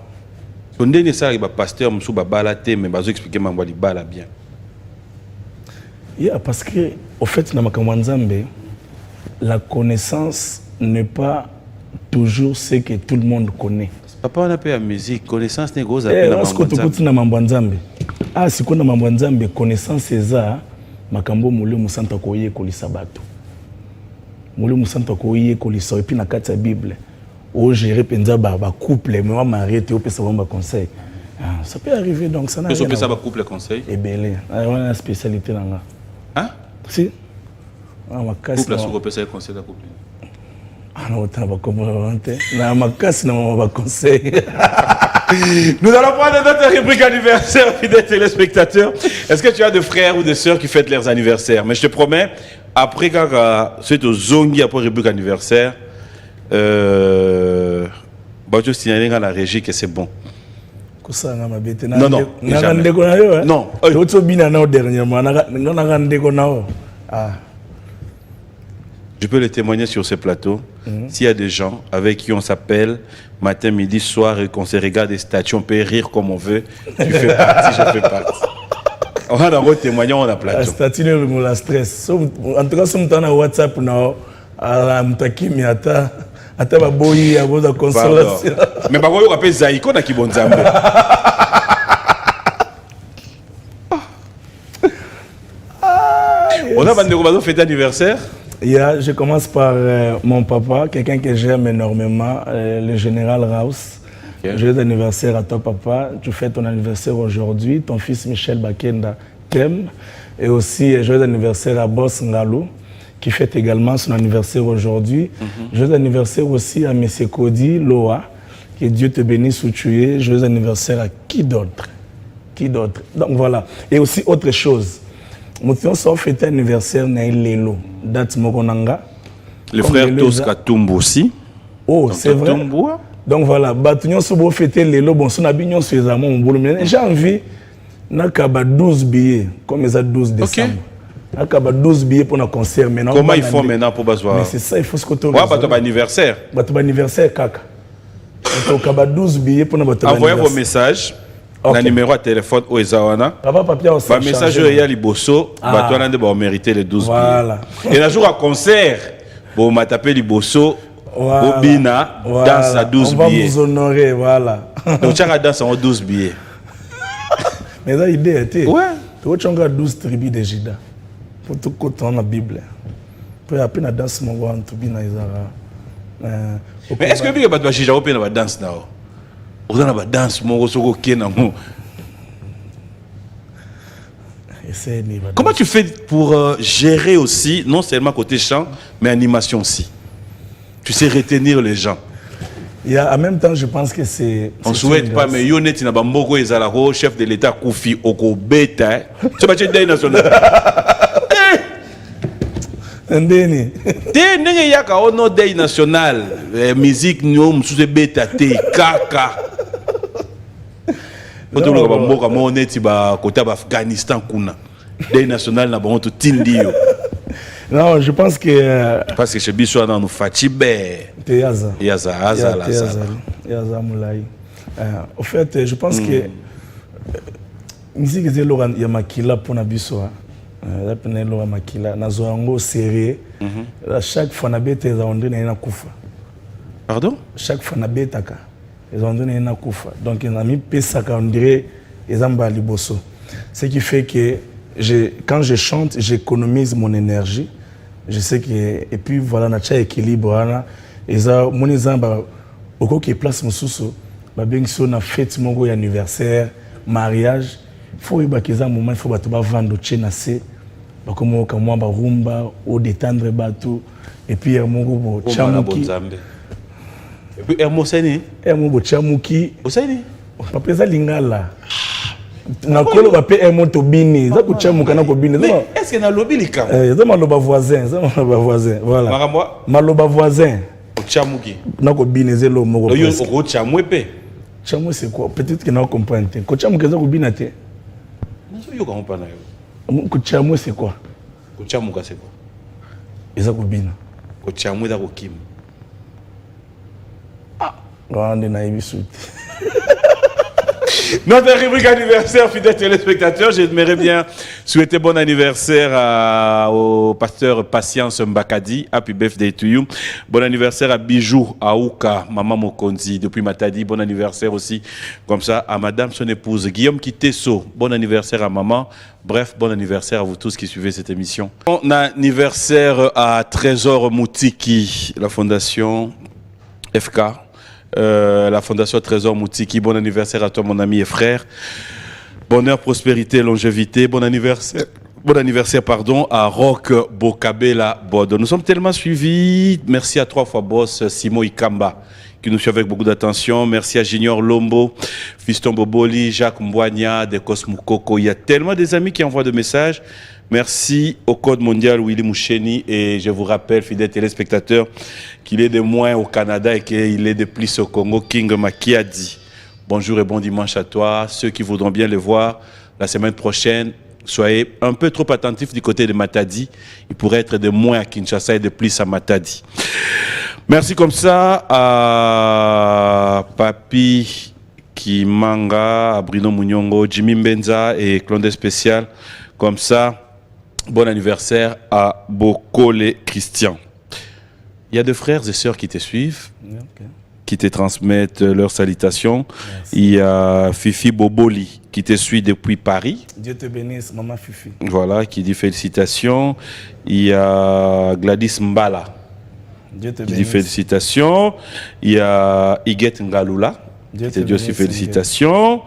On dit ça, il pasteur Moussou Babalaté, mais il expliquer Mambali Bala bien. Yeah, parce que, au fait, dans Makamwanzambe, la connaissance n'est pas toujours ce que tout le monde connaît. Papa, on appelle la musique, connaissance n'est pas ah, si on a Mambwanzambe, connaissance c'est ça, Makambo Moulé Moussanta Koye Kolisabato. Moulé Moussanta Koye Kolisa, et puis dans la Bible. Ou gérer pendant couple mais moi marié tu peux savoir conseil ça peut arriver donc ça n'a rien. Tu peux savoir couple conseil et belé on a une spécialité là hein si ma casse couple sur peut savoir conseil de couple ah non tu vas commenter na ma casse non va conseil. Nous allons prendre notre rubrique anniversaire, fidèles téléspectateurs. Est-ce que tu as des frères ou des sœurs qui fêtent leurs anniversaires? Mais je te promets, après quand c'est au zongi après rubrique anniversaire, je signaler à la régie que c'est bon. Non, non. Non. Je peux le témoigner sur ce plateau. S'il y a des gens avec qui on s'appelle matin, midi, soir et qu'on se regarde des statues, on peut rire comme on veut. Tu fais partie, je fais partie. On a un témoignage, on a plateau. La statue, la stress. En tout cas, si on a WhatsApp, à Mtakimi, ata baboyi ya boza consolation. Mais baboyi on appelle Zaïko na kibonzambe. On a bandeko bazo fêter anniversaire. Yeah, je commence par mon papa, quelqu'un que j'aime énormément, le général Raus. Okay. Joyeux anniversaire à toi papa, tu fêtes ton anniversaire aujourd'hui, ton fils Michel Bakenda t'aime. Et aussi joyeux anniversaire à Boss Ngalou, qui fête également son anniversaire aujourd'hui. Joyeux anniversaire aussi à M. Kodi Loa, que Dieu te bénisse où tu es. Joyeux anniversaire à qui d'autre? Qui d'autre? Donc voilà. Et aussi autre chose. Nous avons fêté l'anniversaire de Lelo, date Mokonanga. Le frère Tosca Tumbo aussi. Oh, c'est vrai. Donc voilà. Nous avons fêté Lelo. Bon, si nous avons fait ça, j'ai envie de 12 billets, comme ils ont 12 décembre. Il y a 12 billets pour un concert maintenant. Comment il faut maintenant pour basoir? Mais c'est ça, il faut ce que tu as. Ouais, ton anniversaire. Ton anniversaire, kaka. Il y a 12 billets pour un anniversaire. Envoyez vos messages. Le numéro de téléphone au Ezawana. Papa, papier aussi. Le message il y a Liboso. Tu as mérité les 12 voilà. billets. Et un jour à concert, vous m'avez tapé Liboso. Au Bina, danse à 12 billets. On va vous honorer, voilà. Donc tu as danse à 12 billets. Mais ça, l'idée était. Ouais. Tu as 12 tribus de Jida. Pour tout côté dans la Bible. Puis après la danse mon gars tout bien mais est-ce que tu vas Jida open la danse là? On a la danse mon gars qui na mo. Comment tu fais pour gérer aussi non seulement côté chant mais animation aussi? Tu sais retenir les gens. Il y a, en même temps, je pense que c'est. On ne souhaite pas, mais Yonet Nabamboko et Zalaro, chef de l'État Koufi Okobeta. Tu vas dire national. Ndeni. Te nenge yaka ono day national. Musique nous msuse beta te kaka. Poto lo bamboka mo neti ba kota ba Afghanistan kuna. Day national na bango to tindio. Non, je pense que. Parce que chez Bissou, nous Fatibé. Yaza. Yaza, Yaza, Au fait, je pense que musique est le ya makila pour nabiso. La peine lo makila nazo yango sérieux. Chaque fois na bete za onde na kufa. Pardon? Chaque fois na betaka. Ils ont donné na kufa. Donc ils ont mis pesaka on dirait ils ont bali bosso. Ce qui fait que quand je chante, j'économise mon énergie. Je sais que et puis voilà na cha équilibre là. Ils ont mon exemple au qui place mususu ba bien sur na fête mon anniversaire, mariage. Faut y qu'ils un moment il faut ba vendre chena c'est ba comme moi ba rumba au détendre bateau et puis mon chamuki et puis Hermoseni mon chamuki Oseni papa za lingala na kolo ba pe moto bini za ku chamuka na ko bini mais est-ce que na lobby likam za maloba voisin voilà maloba voisin chamuki na ko bini zelo moko yo ko chamwepe chamu c'est quoi peut-être que na comprendre ko chamuka za ko bina te yo comprendre yo ko chamu c'est quoi ko chamuka c'est quoi eza ko bina ko chamu da ko kim grande na ibisuti. Notre rubrique anniversaire, fidèles téléspectateurs, j'aimerais bien souhaiter bon anniversaire au pasteur Patience Mbakadi. Happy birthday to you. Bon anniversaire à Bijou, à Ouka, Maman Mokonzi, depuis Matadi. Bon anniversaire aussi, comme ça, à Madame son épouse, Guillaume Kitesso. Bon anniversaire à Maman. Bref, bon anniversaire à vous tous qui suivez cette émission. Bon anniversaire à Trésor Moutiki, la fondation FK. La fondation Trésor Moutiki, bon anniversaire à toi mon ami et frère. Bonheur, prospérité, longévité. Bon anniversaire pardon, à Rock Bokabela Bodo. Nous sommes tellement suivis. Merci à 3 fois boss Simo Ikamba qui nous suit avec beaucoup d'attention. Merci à Junior Lombo, Fiston Boboli, Jacques Mbouania, de Cosmukoko. Il y a tellement des amis qui envoient des messages. Merci au Code mondial Willy Moucheni et je vous rappelle, fidèles téléspectateurs, qu'il est de moins au Canada et qu'il est de plus au Congo. King Makiadi. Bonjour et bon dimanche à toi. Ceux qui voudront bien le voir la semaine prochaine, soyez un peu trop attentifs du côté de Matadi. Il pourrait être de moins à Kinshasa et de plus à Matadi. Merci comme ça à Papi Kimanga, à Bruno Munyongo, Jimmy Mbenza et Clonde Spécial. Comme ça, bon anniversaire à Bokole Christian. Il y a des frères et sœurs qui te suivent, qui te transmettent leurs salutations. Merci. Il y a Fifi Boboli qui te suit depuis Paris. Dieu te bénisse, maman Fifi. Voilà, qui dit félicitations. Il y a Gladys Mbala Dieu te qui dit bénisse. félicitations. Il y a Iguet Ngalula Dieu qui te dit aussi bénisse, félicitations.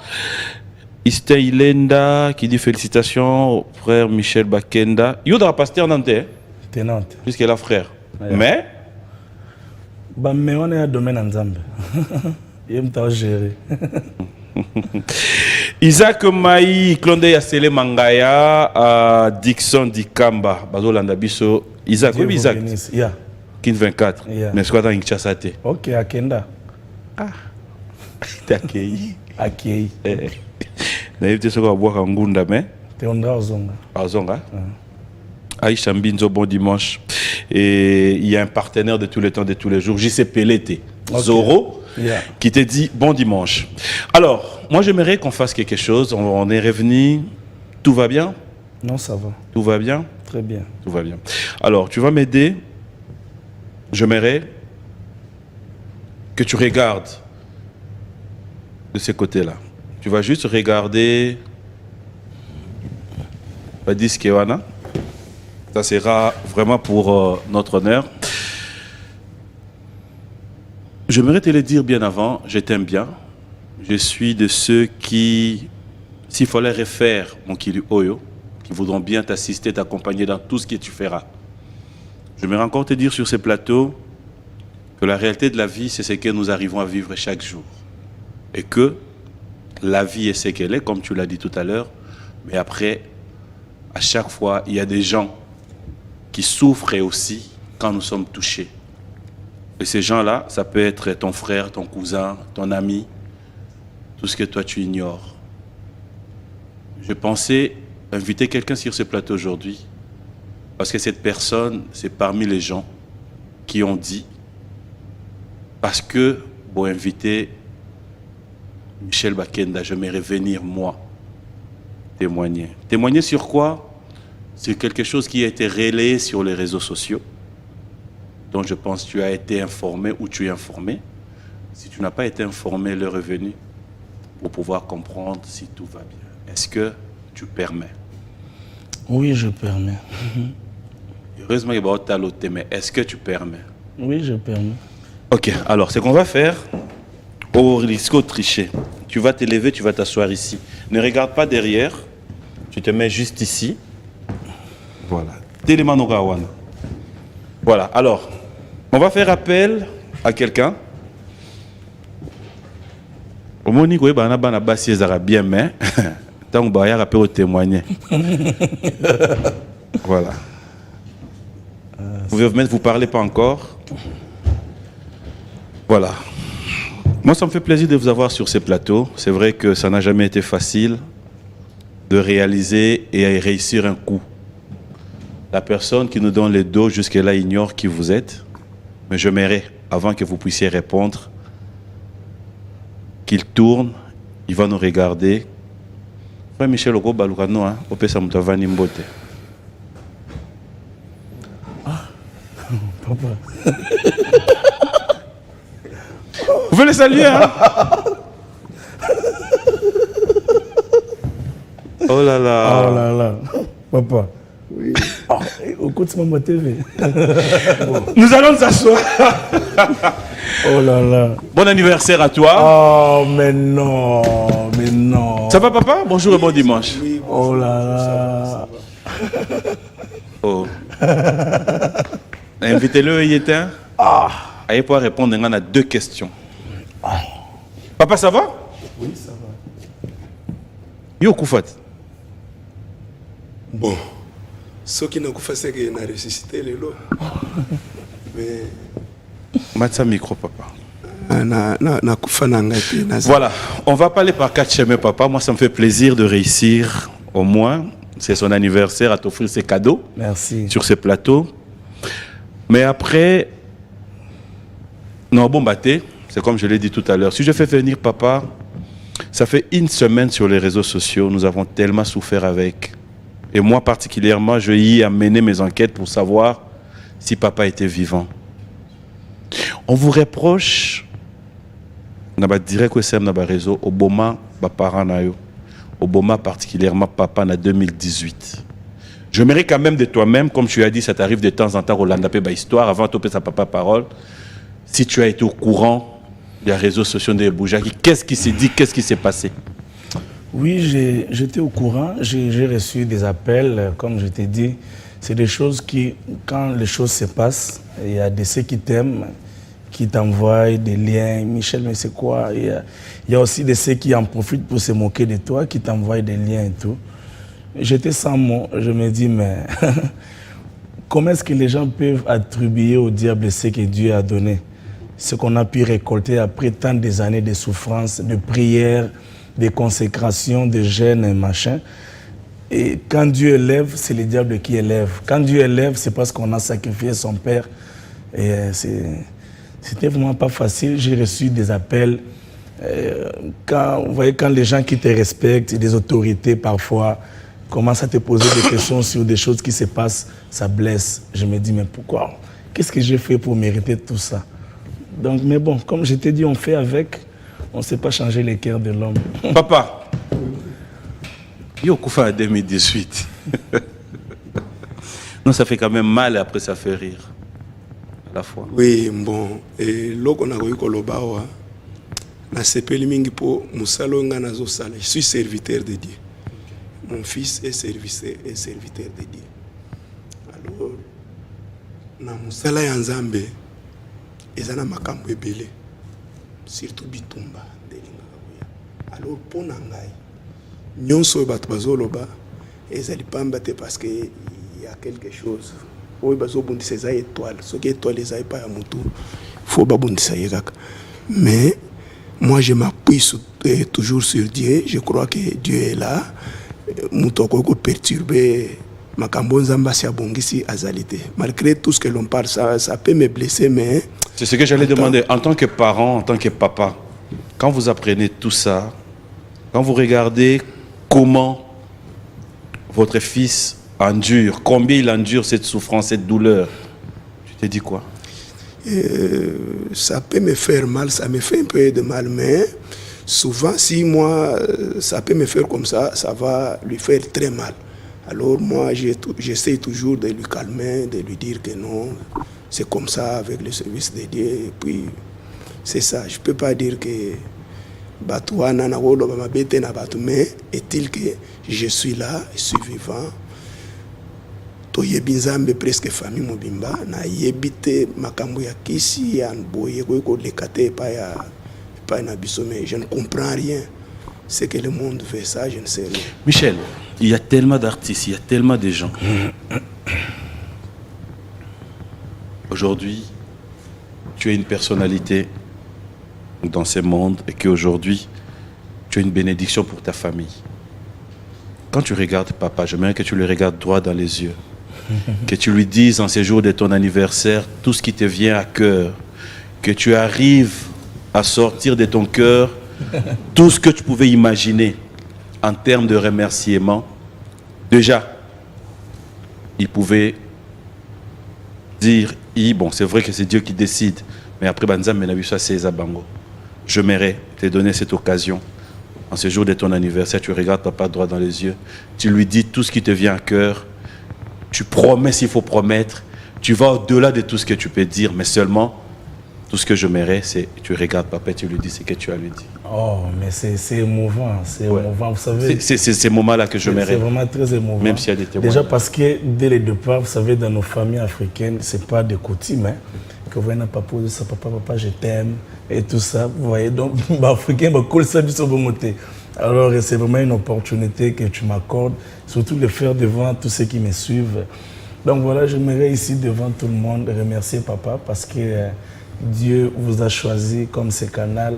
Isteilenda qui dit félicitations au frère Michel Bakenda. Youdra pasteur nantais, Tenante. puisqu'elle a frère. Ouais. Mais, Bah, mais on est à domaine en Zambie. Il aime t'en gérer. Isaac Maï, Klonde Yasele Mangaya, Dixon Dikamba, Bazolanda Biso, Isaac, Dieu oui, vous Isaac, bénisse. Yeah. Kin 24, Yeah. mais c'est quoi dans Kinshasa? Ok, Akenda. T'es accueilli. Akei. Naïf, tu sais quoi, boire en Gunda, mais, Te ondra ozonga. Azonga. Aïcha Mbinzo, bon dimanche. Et il y a un partenaire de tous les temps, de tous les jours, JC Pelete, Zoro, Yeah. qui te dit bon dimanche. Alors, moi j'aimerais qu'on fasse quelque chose. On est revenu. Tout va bien? Non, ça va. Tout va bien? Très bien. Tout va bien. Alors, tu vas m'aider. J'aimerais que tu regardes de ce côté-là. Tu vas juste regarder le disque Ewana. Ça sera vraiment pour notre honneur. J'aimerais te le dire bien avant, je t'aime bien. Je suis de ceux qui, s'il fallait refaire mon Kili Oyo, qui voudront bien t'assister, t'accompagner dans tout ce que tu feras. J'aimerais encore te dire sur ces plateaux que la réalité de la vie, c'est ce que nous arrivons à vivre chaque jour. Et que la vie est ce qu'elle est, comme tu l'as dit tout à l'heure, mais après, à chaque fois, il y a des gens qui souffrent aussi quand nous sommes touchés. Et ces gens-là, ça peut être ton frère, ton cousin, ton ami, tout ce que toi tu ignores. Je pensais inviter quelqu'un sur ce plateau aujourd'hui, parce que cette personne, c'est parmi les gens qui ont dit, parce que pour inviter Michel Bakenda, j'aimerais venir, moi, témoigner. Témoigner sur quoi? Sur quelque chose qui a été relayé sur les réseaux sociaux, dont je pense que tu as été informé ou tu es informé. Si tu n'as pas été informé, le revenu, pour pouvoir comprendre si tout va bien. Est-ce que tu permets? Oui, je permets. Heureusement, il va y avoir mais est-ce que tu permets? Oui, je permets. Ok, alors ce qu'on va faire, au risque de tricher, tu vas te lever, tu vas t'asseoir ici. Ne regarde pas derrière, tu te mets juste ici. Voilà. Télémanogawana. Voilà, alors, on va faire appel à quelqu'un. Au moment où on a bien, mais tant qu'on va appeler au témoigner. Voilà. Vous parlez pas encore. Voilà. Moi, ça me fait plaisir de vous avoir sur ces plateaux. C'est vrai que ça n'a jamais été facile de réaliser et réussir un coup. La personne qui nous donne les dos jusque-là ignore qui vous êtes. Mais je m'aimerais, avant que vous puissiez répondre, qu'il tourne, il va nous regarder. Frère Michel Oko Balukano, hein, au Pesa Moutavani Mbote. Papa. Vous pouvez le saluer, hein? Oh là là. Oh là là. Papa. Oui. Oh, écoute ma TV. Nous allons nous asseoir. Oh là là. Bon anniversaire à toi. Oh, mais non. Mais non. Ça va, papa? Bonjour et bon dimanche. Oui, Oh là là. Oh. Invitez-le, il était. Allez pouvoir répondre à 2 questions. Papa, ça va? Oui, ça va. Yo, Koufat. Bon, ce qui n'a pas fait, c'est qu'il a ressuscité les lots. Mais. Matza micro, papa. Voilà, on va parler par 4 chemins, papa. Moi, ça me fait plaisir de réussir, au moins. C'est son anniversaire, à t'offrir ses cadeaux. Merci. Sur ces plateaux. Mais après, non, bon, baté, c'est comme je l'ai dit tout à l'heure. Si je fais venir papa, ça fait 1 semaine sur les réseaux sociaux, nous avons tellement souffert avec. Et moi particulièrement, je y ai mené mes enquêtes pour savoir si papa était vivant. On vous reproche, on a direct que c'est un réseau, au Boma, parents nayo, au Boma particulièrement papa en 2018. Je mérite quand même de toi-même, comme tu as dit, ça t'arrive de temps en temps au landapé histoire, avant de toper sa papa parole. Si tu as été au courant des réseaux sociaux de Boujaki, qu'est-ce qui s'est dit, qu'est-ce qui s'est passé? Oui, j'étais au courant, j'ai reçu des appels, comme je t'ai dit. C'est des choses qui, quand les choses se passent, il y a des ceux qui t'aiment, qui t'envoient des liens. Michel, mais c'est quoi? Il y a aussi des ceux qui en profitent pour se moquer de toi, qui t'envoient des liens et tout. J'étais sans mots, je me dis, mais comment est-ce que les gens peuvent attribuer au diable ce que Dieu a donné? Ce qu'on a pu récolter après tant des années de souffrance, de prières, de consécration, de jeûne et machin. Et quand Dieu élève, c'est le diable qui élève. Quand Dieu élève, c'est parce qu'on a sacrifié son Père. Et c'était vraiment pas facile. J'ai reçu des appels. Vous voyez, quand les gens qui te respectent, des autorités parfois, commencent à te poser des questions sur des choses qui se passent, ça blesse. Je me dis, mais pourquoi? Qu'est-ce que j'ai fait pour mériter tout ça? Donc, mais bon, comme je t'ai dit, on fait avec. On ne sait pas changer les cœurs de l'homme. Papa, yo Koufa en 2018. Non, ça fait quand même mal et après ça fait rire. À la fois. Oui, bon. Et là, on a eu Kolobawa. Na sepeli mingi po musalo nga nazo sala. Je suis serviteur de Dieu. Mon fils est serviteur de Dieu. Alors, na musala ya Nzambe, ezana makambo ebele. Surtout bitumba ndelinga kabuya. Alors pour nangai, nyonso bato bazoloba, ezali pamba te parce que il y a quelque chose. Oyo bazobundisa eza étoile, soki étoile ezali pa ya mutu, faut babundisa yekaka. Mais moi je m'appuie toujours sur Dieu, je crois que Dieu est là. Mutu ko perturber makambo nzamba si abongisi azalité. Malgré tout ce que l'on parle, ça peut me blesser, mais C'est ce que j'allais demander. En tant que parent, en tant que papa, quand vous apprenez tout ça, quand vous regardez comment votre fils endure, combien il endure cette souffrance, cette douleur, tu te dis quoi? Ça peut me faire mal, ça me fait un peu de mal, mais souvent, si moi, ça peut me faire comme ça va lui faire très mal. Alors moi, j'essaie toujours de lui calmer, de lui dire que non, c'est comme ça avec le service de Dieu. Et puis, c'est ça. Je ne peux pas dire que mais est-il que je suis là, je suis vivant. Toyebi Nzambe presque famille mobimba na yebite makambo ya kisi ya boye ko lekate pa na biso, mais je ne comprends rien. C'est que le monde fait ça, je ne sais rien. Michel, il y a tellement d'artistes, il y a tellement de gens. Aujourd'hui, tu es une personnalité dans ce monde et qu'aujourd'hui, tu es une bénédiction pour ta famille. Quand tu regardes papa, j'aimerais que tu le regardes droit dans les yeux. Que tu lui dises en ces jours de ton anniversaire tout ce qui te vient à cœur. Que tu arrives à sortir de ton cœur tout ce que tu pouvais imaginer en termes de remerciements. Déjà, il pouvait dire, bon, c'est vrai que c'est Dieu qui décide, mais après, j'aimerais te donner cette occasion. En ce jour de ton anniversaire, tu regardes papa droit dans les yeux, tu lui dis tout ce qui te vient à cœur, tu promets s'il faut promettre, tu vas au-delà de tout ce que tu peux dire, mais seulement, tout ce que j'aimerais, c'est tu regardes papa et tu lui dis ce que tu as lui dit. Oh, mais c'est émouvant, c'est émouvant, vous savez. C'est ces moments-là que j'aimerais. C'est vraiment très émouvant. Même s'il y a des témoins. Déjà parce que dès le départ, vous savez, dans nos familles africaines, c'est pas de coutume, hein, que vous n'avez pas posé ça, papa, je t'aime, et tout ça, vous voyez. Donc, l'Africain, alors, c'est vraiment une opportunité que tu m'accordes, surtout de faire devant tous ceux qui me suivent. Donc voilà, j'aimerais ici, devant tout le monde, remercier papa parce que Dieu vous a choisi comme ce canal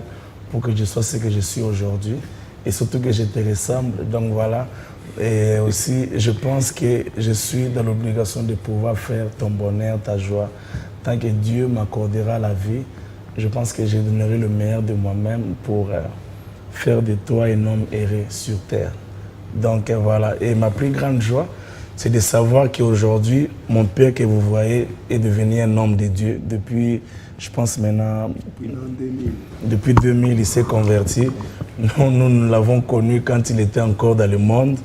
pour que je sois ce que je suis aujourd'hui et surtout que je te ressemble. Donc voilà, et aussi, je pense que je suis dans l'obligation de pouvoir faire ton bonheur, ta joie. Tant que Dieu m'accordera la vie, je pense que je donnerai le meilleur de moi-même pour faire de toi un homme erré sur terre. Donc voilà, et ma plus grande joie, c'est de savoir qu'aujourd'hui, mon père que vous voyez est devenu un homme de Dieu. Depuis, je pense maintenant, depuis 2000, il s'est converti. Nous l'avons connu quand il était encore dans le monde.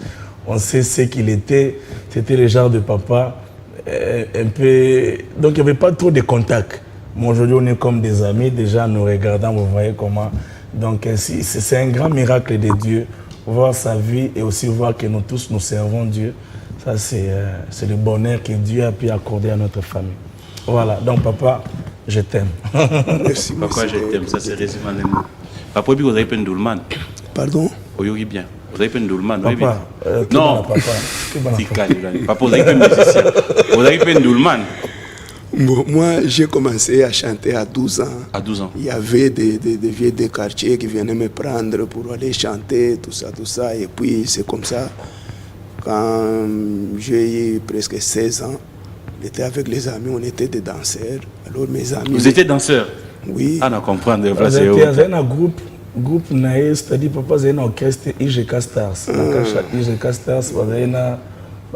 On sait ce qu'il était. C'était le genre de papa un peu... Donc il n'y avait pas trop de contact. Mais aujourd'hui, on est comme des amis. Déjà, nous regardons, vous voyez comment... Donc c'est un grand miracle de Dieu, voir sa vie et aussi voir que nous tous nous servons Dieu. Ça c'est le bonheur que Dieu a pu accorder à notre famille. Voilà, donc papa, je t'aime. Merci. Papa, je t'aime, ça c'est résumé les mots. Papa, vous avez peine d'Oulman. Pardon? Oui, bien. Vous avez peine d'Oulman. Papa, non. Papa, vous avez peine musicien. Vous avez peine d'Oulman. Bon, moi, j'ai commencé à chanter à 12 ans. À 12 ans. Il y avait des vieux des quartiers qui venaient me prendre pour aller chanter, tout ça. Et puis, c'est comme ça. Quand j'ai eu presque 16 ans, on était avec les amis, on était des danseurs. Alors, mes amis... Vous étiez danseur? Oui. Ah, non, comprendre. Vous étiez un groupe, c'est-à-dire papa, c'est un orchestre IGK Stars. IGK Stars, vous avez un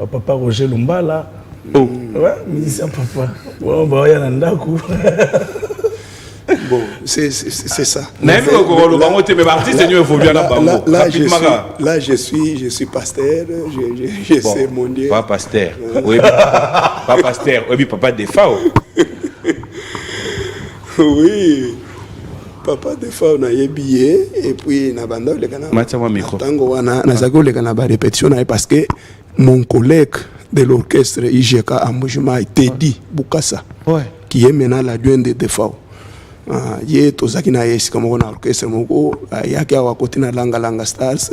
papa Roger Lumbala. Oh. Ouais, musicien papa. Bon, bah, il y a un coup. Bon, c'est ça. Là, je suis pasteur, je sais mon Dieu. Pas pasteur. Oui, pas pasteur. Oui, papa de Fao. Oui. Papa de Fao na yebiye et puis na banda le kana. Matama micro. Tango wana na zago le kana ba répétition parce que mon collègue de l'orchestre IGK à Mbujima, Teddy Bukasa, qui est maintenant l'adjoint de Defao. Il est aux Akinaïs, comme on a orchestre, il y a qui a côté na Langa Stars,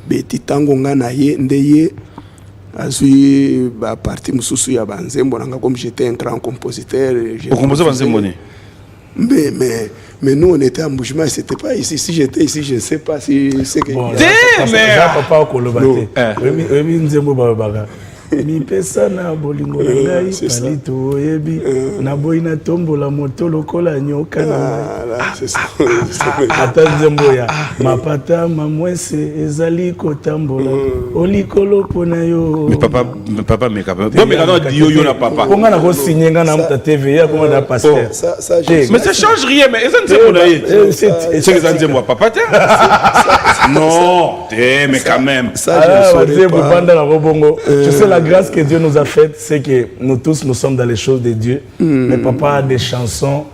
Betty Tango Nganaye, Ndeye, Azui, partie Moussou ya Banzembo, comme j'étais un grand compositeur. Vous composez Banzembo? Mais nous, on était à Mbujima, c'était pas ici. Si j'étais ici, je ne sais pas si c'est que... Bon, papa au Kolobate. mipesa na bolingo na ngai palito oyebi na boyi na tombola moto lokola nyoka na ngai ata nzembo ya mapata mamwese ezali kotambola olikolo mpona yo papa meka no dio yo na papa ponga na kosinye nga na mta TV ya comment da pasteur mais ça change rien mais eza nzembo na ye c'est que nzembo ya papa non mais quand même ça je tu sais la grâce que Dieu nous a faite c'est que nous tous nous sommes dans les choses de Dieu mais papa a des chansons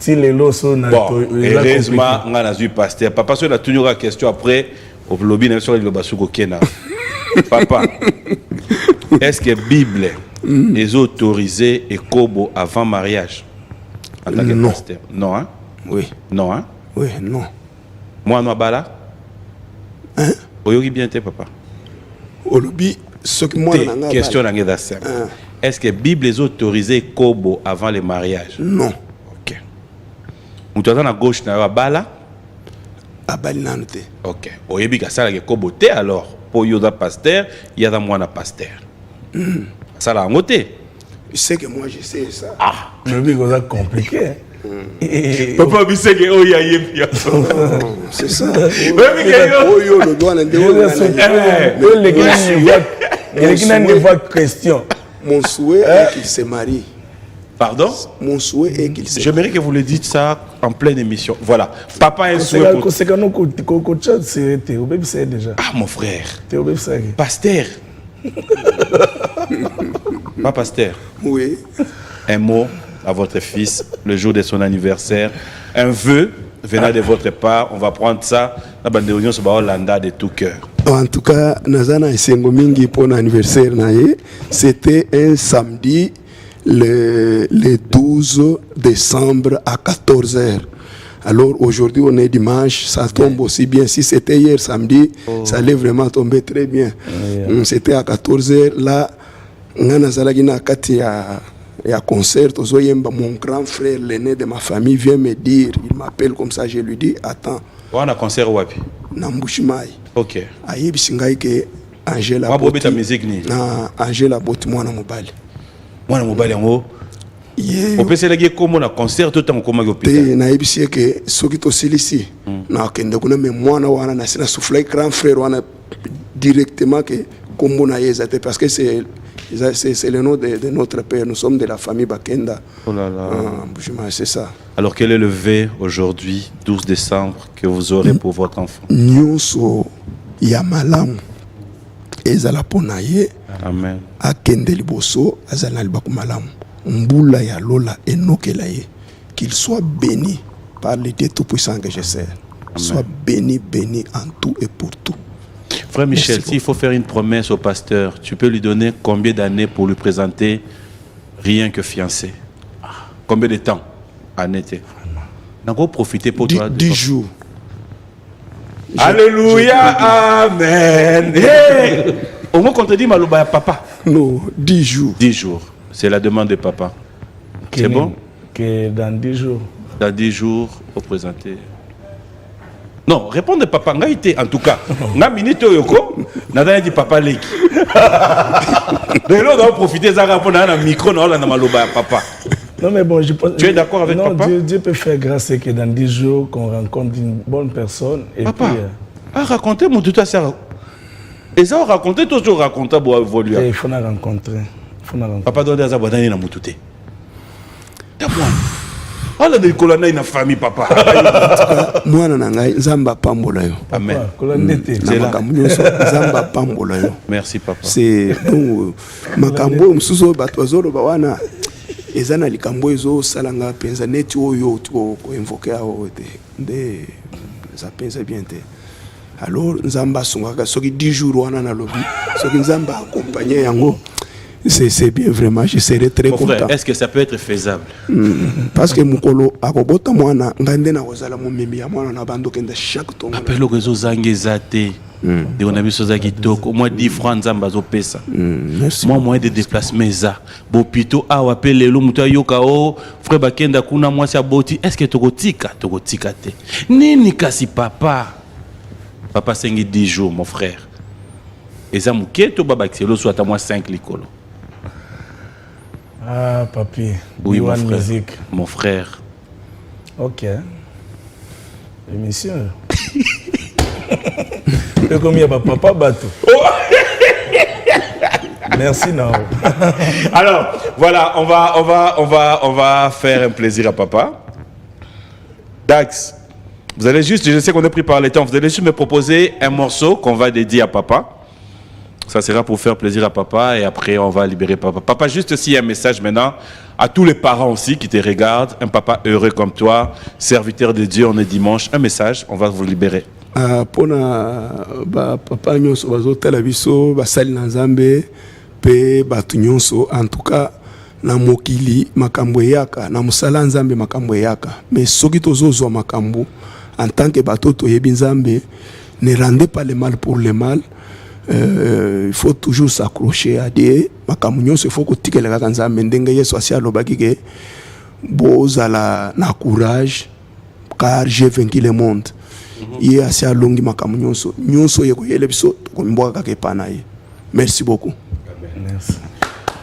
heureusement on a eu pasteur papa sur la toujours question après au lobby na sur le basuko kena papa est-ce que Bible est autorisé et kobo avant mariage en tant que pasteur non hein oui non hein oui non moi no bala hein oyoki bien te papa au lobby ce que moi na question na ngeda simple est-ce que Bible est autorisé kobo avant le mariage non OK mutu na gauche na bala abali nanu te OK oyebi ka sala ke kobo te alors po yo da pasteur ya da mwana pasteur sala ngote c'est que moi je sais ça le but c'est compliqué papa biseke o ya yebi c'est ça oyo le doigt na ndeo le voit question mon souhait est qu'il se marie. Pardon? Mon souhait est qu'il se marie. J'aimerais que vous le dites ça en pleine émission. Voilà. Papa a un souhait pour... Ah, mon frère. Pasteur. Pas pasteur. Oui. Un mot à votre fils le jour de son anniversaire. Un vœu venant de votre part. On va prendre ça. La bande de réunion sur Hollanda de tout cœur. En tout cas, Nazana et Sengomingi pour l'anniversaire, c'était un samedi le 12 décembre à 14h. Alors aujourd'hui, on est dimanche, ça tombe aussi bien. Si c'était hier samedi, ça allait vraiment tomber très bien. C'était à 14h. Là, il y a concert. Mon grand frère, l'aîné de ma famille, vient me dire, il m'appelle comme ça, je lui dis, attends. On a concert où? Nambushimai. Ok. Ayebi singai ke Angela Boti. Wabobeta musique ni. Na Angela Boti mwana mobali. Mwana mobali yango. On peut se léguer comme on a concert tout en comme hôpital. Na yebi sie ke soki to silisi. Na kende kuna me mwana wana na sina souffler grand frère wana directement que comme na yezate parce que c'est le nom de notre père. Nous sommes de la famille Bakenda. Oh là là. C'est ça. Alors, quel est le vœu aujourd'hui, 12 décembre, que vous aurez pour votre enfant? Nyonso yamalam ezala ponaye. Amen. Akende liboso azala libakumalam. Mbula ya lola enokela ye. Qu'il soit béni par le Dieu tout-puissant que je sers. Soit béni en tout et pour tout. Frère Michel, s'il faut faire une promesse au pasteur, tu peux lui donner combien d'années pour lui présenter rien que fiancé? Combien de temps en été? N'en profiter pour toi. 10 jours. Alléluia, amen. Hey! Au moins qu'on te dit Malouba papa. Non, 10 jours. 10 jours. C'est la demande de papa. C'est bon? Que dans 10 jours. Dans 10 jours, pour présenter. Non, répondez papa. En tout cas, na minute yoko, n'a dit papa leki. Mais là, on va profiter de ça pour un micro, on a Malouba papa. Non, mais bon, je pense. Tu es d'accord avec papa? Dieu peut faire grâce que dans 10 jours, qu'on rencontre une bonne personne. Et papa, puis, racontez mon tout à ça. Et ça, raconter, toujours raconter pour évoluer. Il faut la rencontrer. Papa doit dire ça, il y a mon tout. Oh là, il y a une famille, papa. Moi, Zamba Pambola. Amen. Zamba Pambola. Merci, papa. C'est donc Makambo, Msuzo, Batwazoro, Bawana. Ezana likambo ezo salanga penza neti oyo to invoquer de ça pensa bien te. Alors nzamba sungaka soki 10 jours wana na lobi soki nzamba accompagner yango c'est bien vraiment je serai très content. Est-ce que ça peut être faisable? Parce que mukolo akobota mwana ngande na kozala momemi ya mwana na bando kenda chaque tongo. Appelle que zo zangezate. De on a vu ça qui toque au moins 10 francs nzamba zo pesa. Moi moyen de déplacement ça. Bopito a appelle le muta yoka o frère Bakenda kuna moi ça boti est-ce que tokotika te. Nini kasi papa. Papa 5 10 jours mon frère. eza muke to babakiselo soit à moins 5 likolo. Ah, papi. Oui, mon Biwan frère. Music. Mon frère. Ok. Émission. Et comme il y a papa bateau. Merci, Nao. Alors, voilà, on va faire un plaisir à papa. Dax, vous allez juste, je sais qu'on est pris par les temps, vous allez juste me proposer un morceau qu'on va dédier à papa. Ça sera pour faire plaisir à papa et après on va libérer papa. Papa, juste s'il y a un message maintenant à tous les parents aussi qui te regardent, un papa heureux comme toi, serviteur de Dieu, on est dimanche, un message, on va vous libérer. Pona papa nyonso bazotala biso basali na Nzambe pe batu nyonso en tout cas na mokili makambo yaka na musala Nzambe makambo yaka mais soki tozozwa makambo en tant que bato toyebi Nzambe ne rendez pas le mal pour le mal. Il faut toujours s'accrocher à Dieu. Makambo nyonso il faut kotikela kaka Nzambe ndenge Yesu asi alobaki ke bozala na courage car j'ai vaincu le monde. Ye asi alongi makambo nyonso yeko yele biso komboka kaka epana ye. Merci beaucoup. Merci.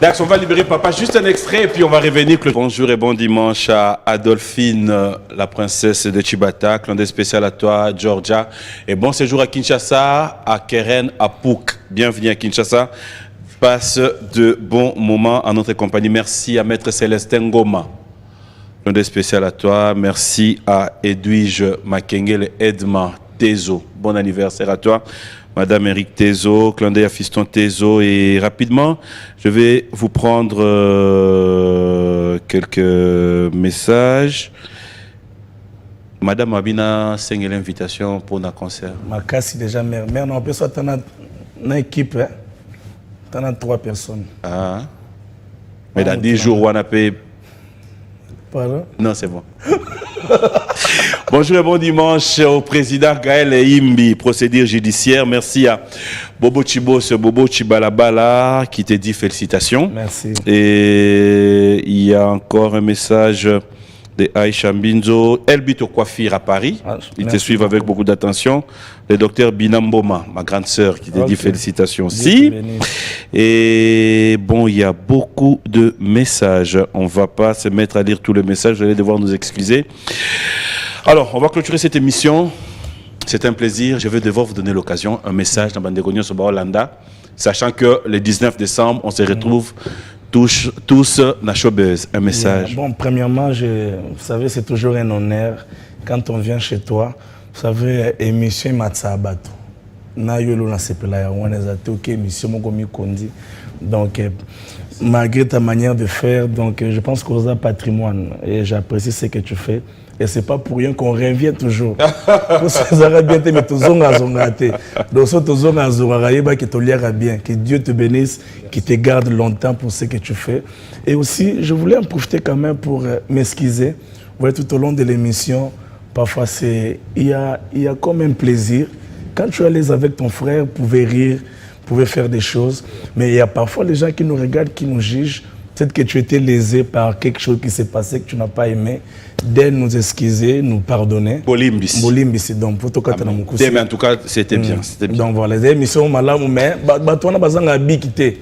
Dax, on va libérer papa, juste un extrait et puis on va revenir. Bonjour et bon dimanche à Adolphine, la princesse de Chibata, clandé spécial à toi, Georgia. Et bon séjour à Kinshasa, à Keren, à Pouk. Bienvenue à Kinshasa. Passe de bons moments en notre compagnie. Merci à Maître Célestin Ngoma, clandé spécial à toi. Merci à Edwige Makengele Edma Tezo. Bon anniversaire à toi. Madame Eric Tezo, clin d'œil à Fiston Tezo. Et rapidement, je vais vous prendre quelques messages. Madame Abina, c'est l'invitation pour un concert. Ma casse déjà mère. Mère, non, on peut soit une équipe. Hein? T'en as 3 personnes. Ah. Mais dans 10 jours, on a payé. Pardon? Non, c'est bon. Bonjour et bon dimanche au président Gaël Imbi, procédure judiciaire. Merci à Bobo Chibos, Bobo Chibalabala qui te dit félicitations. Merci. Et il y a encore un message de Aïcha Mbinzo. Elle habite au Coiffure à Paris. Ah, Ils te suivent avec beaucoup d'attention. Le docteur Binamboma, ma grande sœur, qui te dit félicitations aussi. Et bon, il y a beaucoup de messages. On ne va pas se mettre à lire tous les messages. Vous allez devoir nous excuser. Alors, on va clôturer cette émission. C'est un plaisir. Je vais devoir vous donner l'occasion, un message dans Bandegogno Soba Hollanda, sachant que le 19 décembre, on se retrouve tous dans Showbiz. Un message. Bon, premièrement, vous savez, c'est toujours un honneur quand on vient chez toi. Vous savez, émission Matsabato. Na yolo na sepela ya wana zate ok émission moko mi kondi. Donc malgré ta manière de faire, donc je pense qu'on a patrimoine et j'apprécie ce que tu fais. Et c'est pas pour rien qu'on revient toujours. Pour ces arabes mais tozonga zongate. Donc ça tozonga zongaraïba qui tolère bien, que Dieu te bénisse, qui te garde longtemps pour ce que tu fais. Et aussi, je voulais en profiter quand même pour m'excuser. Vous voyez, tout au long de l'émission, parfois il y a comme un plaisir. Quand tu es à l'aise avec ton frère, vous pouvez rire, vous pouvez faire des choses. Mais il y a parfois les gens qui nous regardent, qui nous jugent. Peut-être que tu étais lésé par quelque chose qui s'est passé, que tu n'as pas aimé. D'elle nous excuser, nous pardonner. Bolimbis. Bolimbis, donc pour tout cas, mais en tout cas, c'était bien. Donc voilà, les émissions, malam, mais tu as besoin de bikité.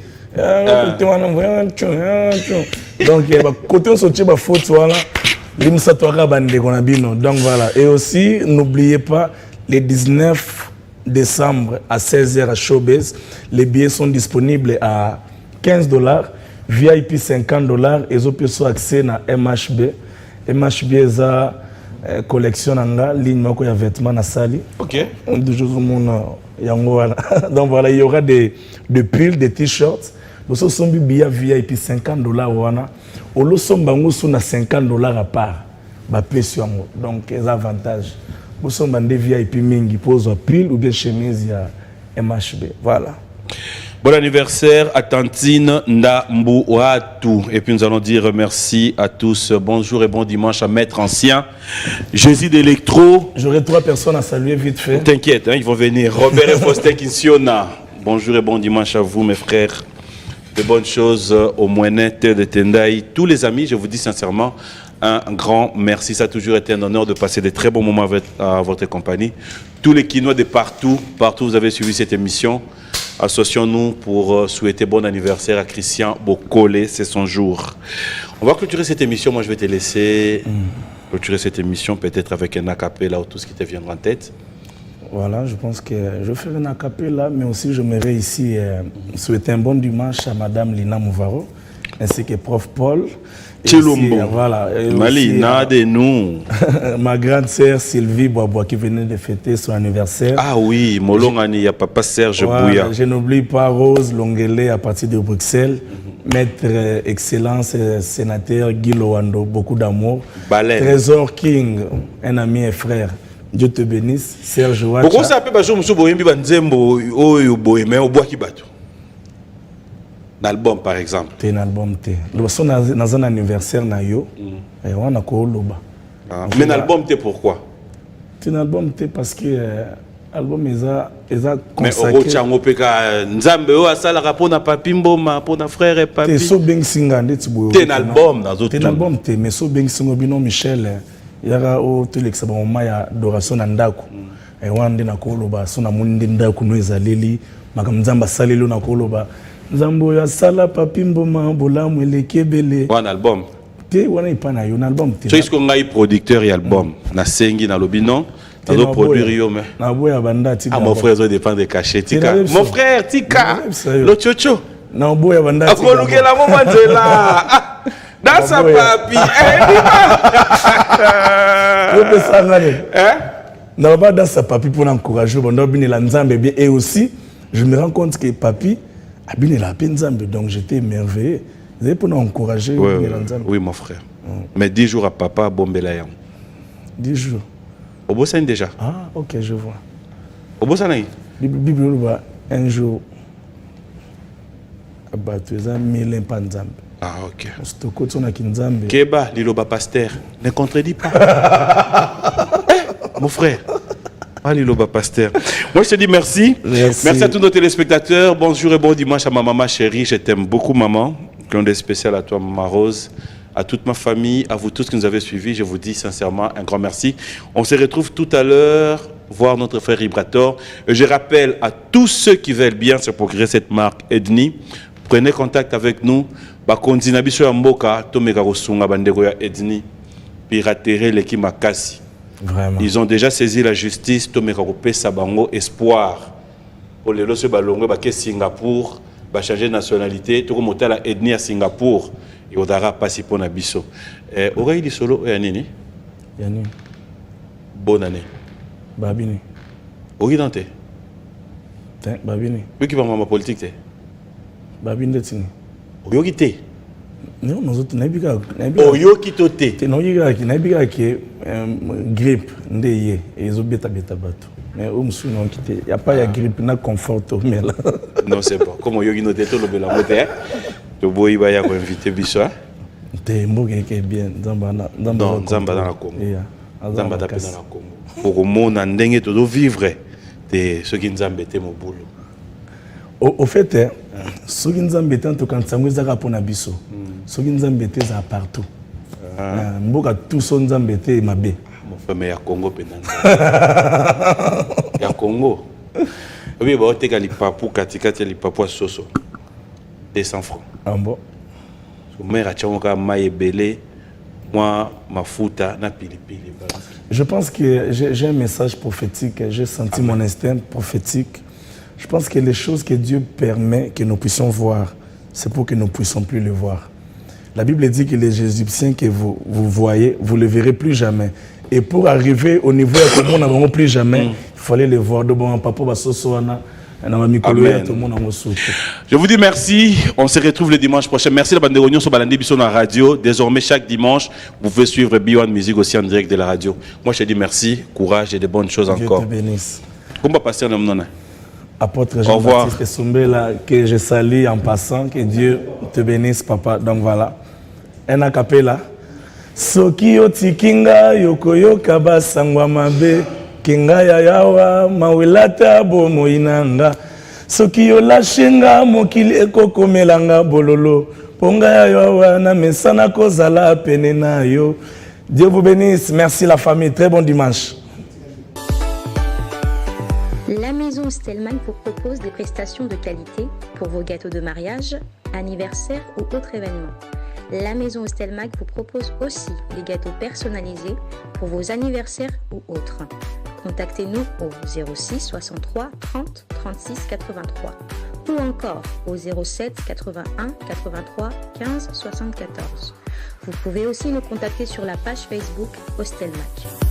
Donc, côté on sortit ma faute, voilà. Donc voilà. Et aussi, n'oubliez pas, les 19 décembre à 16h à Showbiz, les billets sont disponibles à $15, VIP $50 et vous pouvez accès à MHB. MHB est la collection en ligne de vêtements na sali. OK. Donc voilà, il y aura des pulls, des t-shirts. Nous sommes billets VIP $50 wana. Olo sombango sous na $50 à part. Ba pression. Donc les avantages. Nous sommes des VIP mingi pose pile ou bien chemise à MHB. Voilà. Bon anniversaire à Tantine Ndambouatou. Et puis nous allons dire merci à tous. Bonjour et bon dimanche à Maître Ancien. Jésus d'Electro. J'aurai 3 personnes à saluer vite fait. T'inquiète, hein, ils vont venir. Robert et Faustin Kinsiona. Bonjour et bon dimanche à vous mes frères. De bonnes choses au Moinet de Tendai. Tous les amis, je vous dis sincèrement, un grand merci. Ça a toujours été un honneur de passer des très bons moments à votre compagnie. Tous les Quinois de partout, vous avez suivi cette émission. Associons-nous pour souhaiter bon anniversaire à Christian Bokole, c'est son jour. On va clôturer cette émission. Moi, je vais te laisser clôturer cette émission peut-être avec un acapella ou tout ce qui te viendra en tête. Voilà, je pense que je ferai un acapella, mais aussi je m'aimerais ici souhaiter un bon dimanche à Madame Lina Mouvaro, ainsi que Prof Paul. Chilumbo. Voilà. Malina de nous. Ma grande sœur Sylvie Boisbois qui venait de fêter son anniversaire. Ah oui, Molongani, il y a papa Serge Bouya. Je n'oublie pas Rose Longuele à partir de Bruxelles. Maître Excellence sénateur Guy Lowando, beaucoup d'amour. Baleine. Trésor King, un ami et frère. Dieu te bénisse. Serge Wacha. Pourquoi ça peut pas jouer Moussou Boyembi Banzembo ou Boyemé au bois qui battu? L'album par exemple. C'est un album. Lorsque nous avons un anniversaire, nous avons un album. Mais l'album, c'est pourquoi? C'est un album parce que l'album est mais au Tchango Peka, Nzambe, o asala rapona papi mboma, pona frère et papi. C'est so bien singa ndetsubo. C'est un album dans d'autres. C'est un album mais so bien singa bino Michel. Yara o telexa ba maya adoration na ndako. E wande na koloba so na mundi ndako no ezaleli makamzamba salelo na koloba. Nzambo ya sala papi mboma bolamu elekebele. Un album. Te wana ipana yo un album te. So est-ce qu'on a producteur et album na sengi na lobino. Tu dois produire yo mais. Na boya banda tika. Ah mon frère doit dépendre des cachets tika. Mon frère tika. Le chocho. Na boya banda tika. Akoluke la mama nzela. Dans sa papi. Non, pas dans sa papi pour encourager. Et aussi, je me rends compte que papi a bien la peine Nzambe, donc j'étais émerveillé. Vous pour encourager. Oui, mon frère. Mais 10 jours à papa, Bombelayan. 10 jours. Au Bossan déjà. Ah, ok, je vois. Au Bossan, Bible, un jour, abattu, ça, 1000 impanzambe. Ah, ok. Keba, Liloba Pasteur, ne contredis pas. Mon frère. Ah, Liloba Pasteur. Moi, je te dis merci. Merci à tous nos téléspectateurs. Bonjour et bon dimanche à ma maman chérie. Je t'aime beaucoup, maman. Plein de spécial à toi, maman Rose. À toute ma famille, à vous tous qui nous avez suivis, je vous dis sincèrement un grand merci. On se retrouve tout à l'heure, voir notre frère Ibrator. Je rappelle à tous ceux qui veulent bien se procurer cette marque Edni, prenez contact avec nous. Bakondina biso ya mboka tomeka kosunga bandeko ya Edni piraterie leki makasi. Vraiment. Ils ont déjà saisi la justice tomeka kopesa bango espoir. Pour les loso balongwe ba ke Singapour ba changer nationalité to ko motala Edni à Singapour et odara passer pona biso. Oreille di solo ya nini? Ya nini? Bonne année. Babini. Orienté. Babini. Oui qui va ma politique te. Babini detini. Oyoki te. Non, nous autres n'habitons pas. Oyoki tote. Te non n'habitons pas que grippe ndeye et zo beta bato. Mais au msu non quitté. Y a pas ya grippe na confort mais là. Non c'est pas. Comme oyoki noté to lobela moté. To boyi ba ya ko inviter biso. Te mboke ke bien Nzamba na Congo. Nzamba da pena na Congo. Pour que mona ndenge to do vivre de ce qui Nzamba te mo boulot. Au fait, ce qui nous embête en tout cas, c'est que nous avons biso. Ce qui nous embête, c'est partout. Nous avons tous nous embête et ma bé. Mon frère, mais il y a Congo pénal. Il y a Congo. Oui, bah, tu as les papous, katikati, les papous soso. 200 francs. Ah bon? Mère a tchonga maïe belé, moi ma fouta na pilipili. Je pense que j'ai un message prophétique. J'ai senti mon instinct prophétique. Je pense que les choses que Dieu permet que nous puissions voir, c'est pour que nous ne puissions plus le voir. La Bible dit que les Égyptiens que vous voyez, vous ne les verrez plus jamais. Et pour arriver au niveau où nous n'avons plus jamais, il fallait les voir. Je vous dis merci. On se retrouve le dimanche prochain. Merci la bande de réunion sur Balandi Bisson à la radio. Désormais, chaque dimanche, vous pouvez suivre B1 Music aussi en direct de la radio. Moi, je te dis merci, courage et de bonnes choses encore. Dieu te bénisse. Comment passer en homme? Apôtre Jean-Baptiste Soumbela, que je salue en passant, que Dieu te bénisse, papa. Donc voilà, un acapella. Soki otikinga yokoyoka basangwa mabe, kinga ya yawa mawilata bomo inanga. Soki yolashinga mokili ekokomelanga bololo, ponga ya yawa na mesana kozala pene na yo. Dieu vous bénisse, merci la famille, très bon dimanche. maison Hostelmac vous propose des prestations de qualité pour vos gâteaux de mariage, anniversaire ou autres événements. La maison Hostelmac vous propose aussi des gâteaux personnalisés pour vos anniversaires ou autres. Contactez-nous au 06 63 30 36 83 ou encore au 07 81 83 15 74. Vous pouvez aussi nous contacter sur la page Facebook Hostelmac.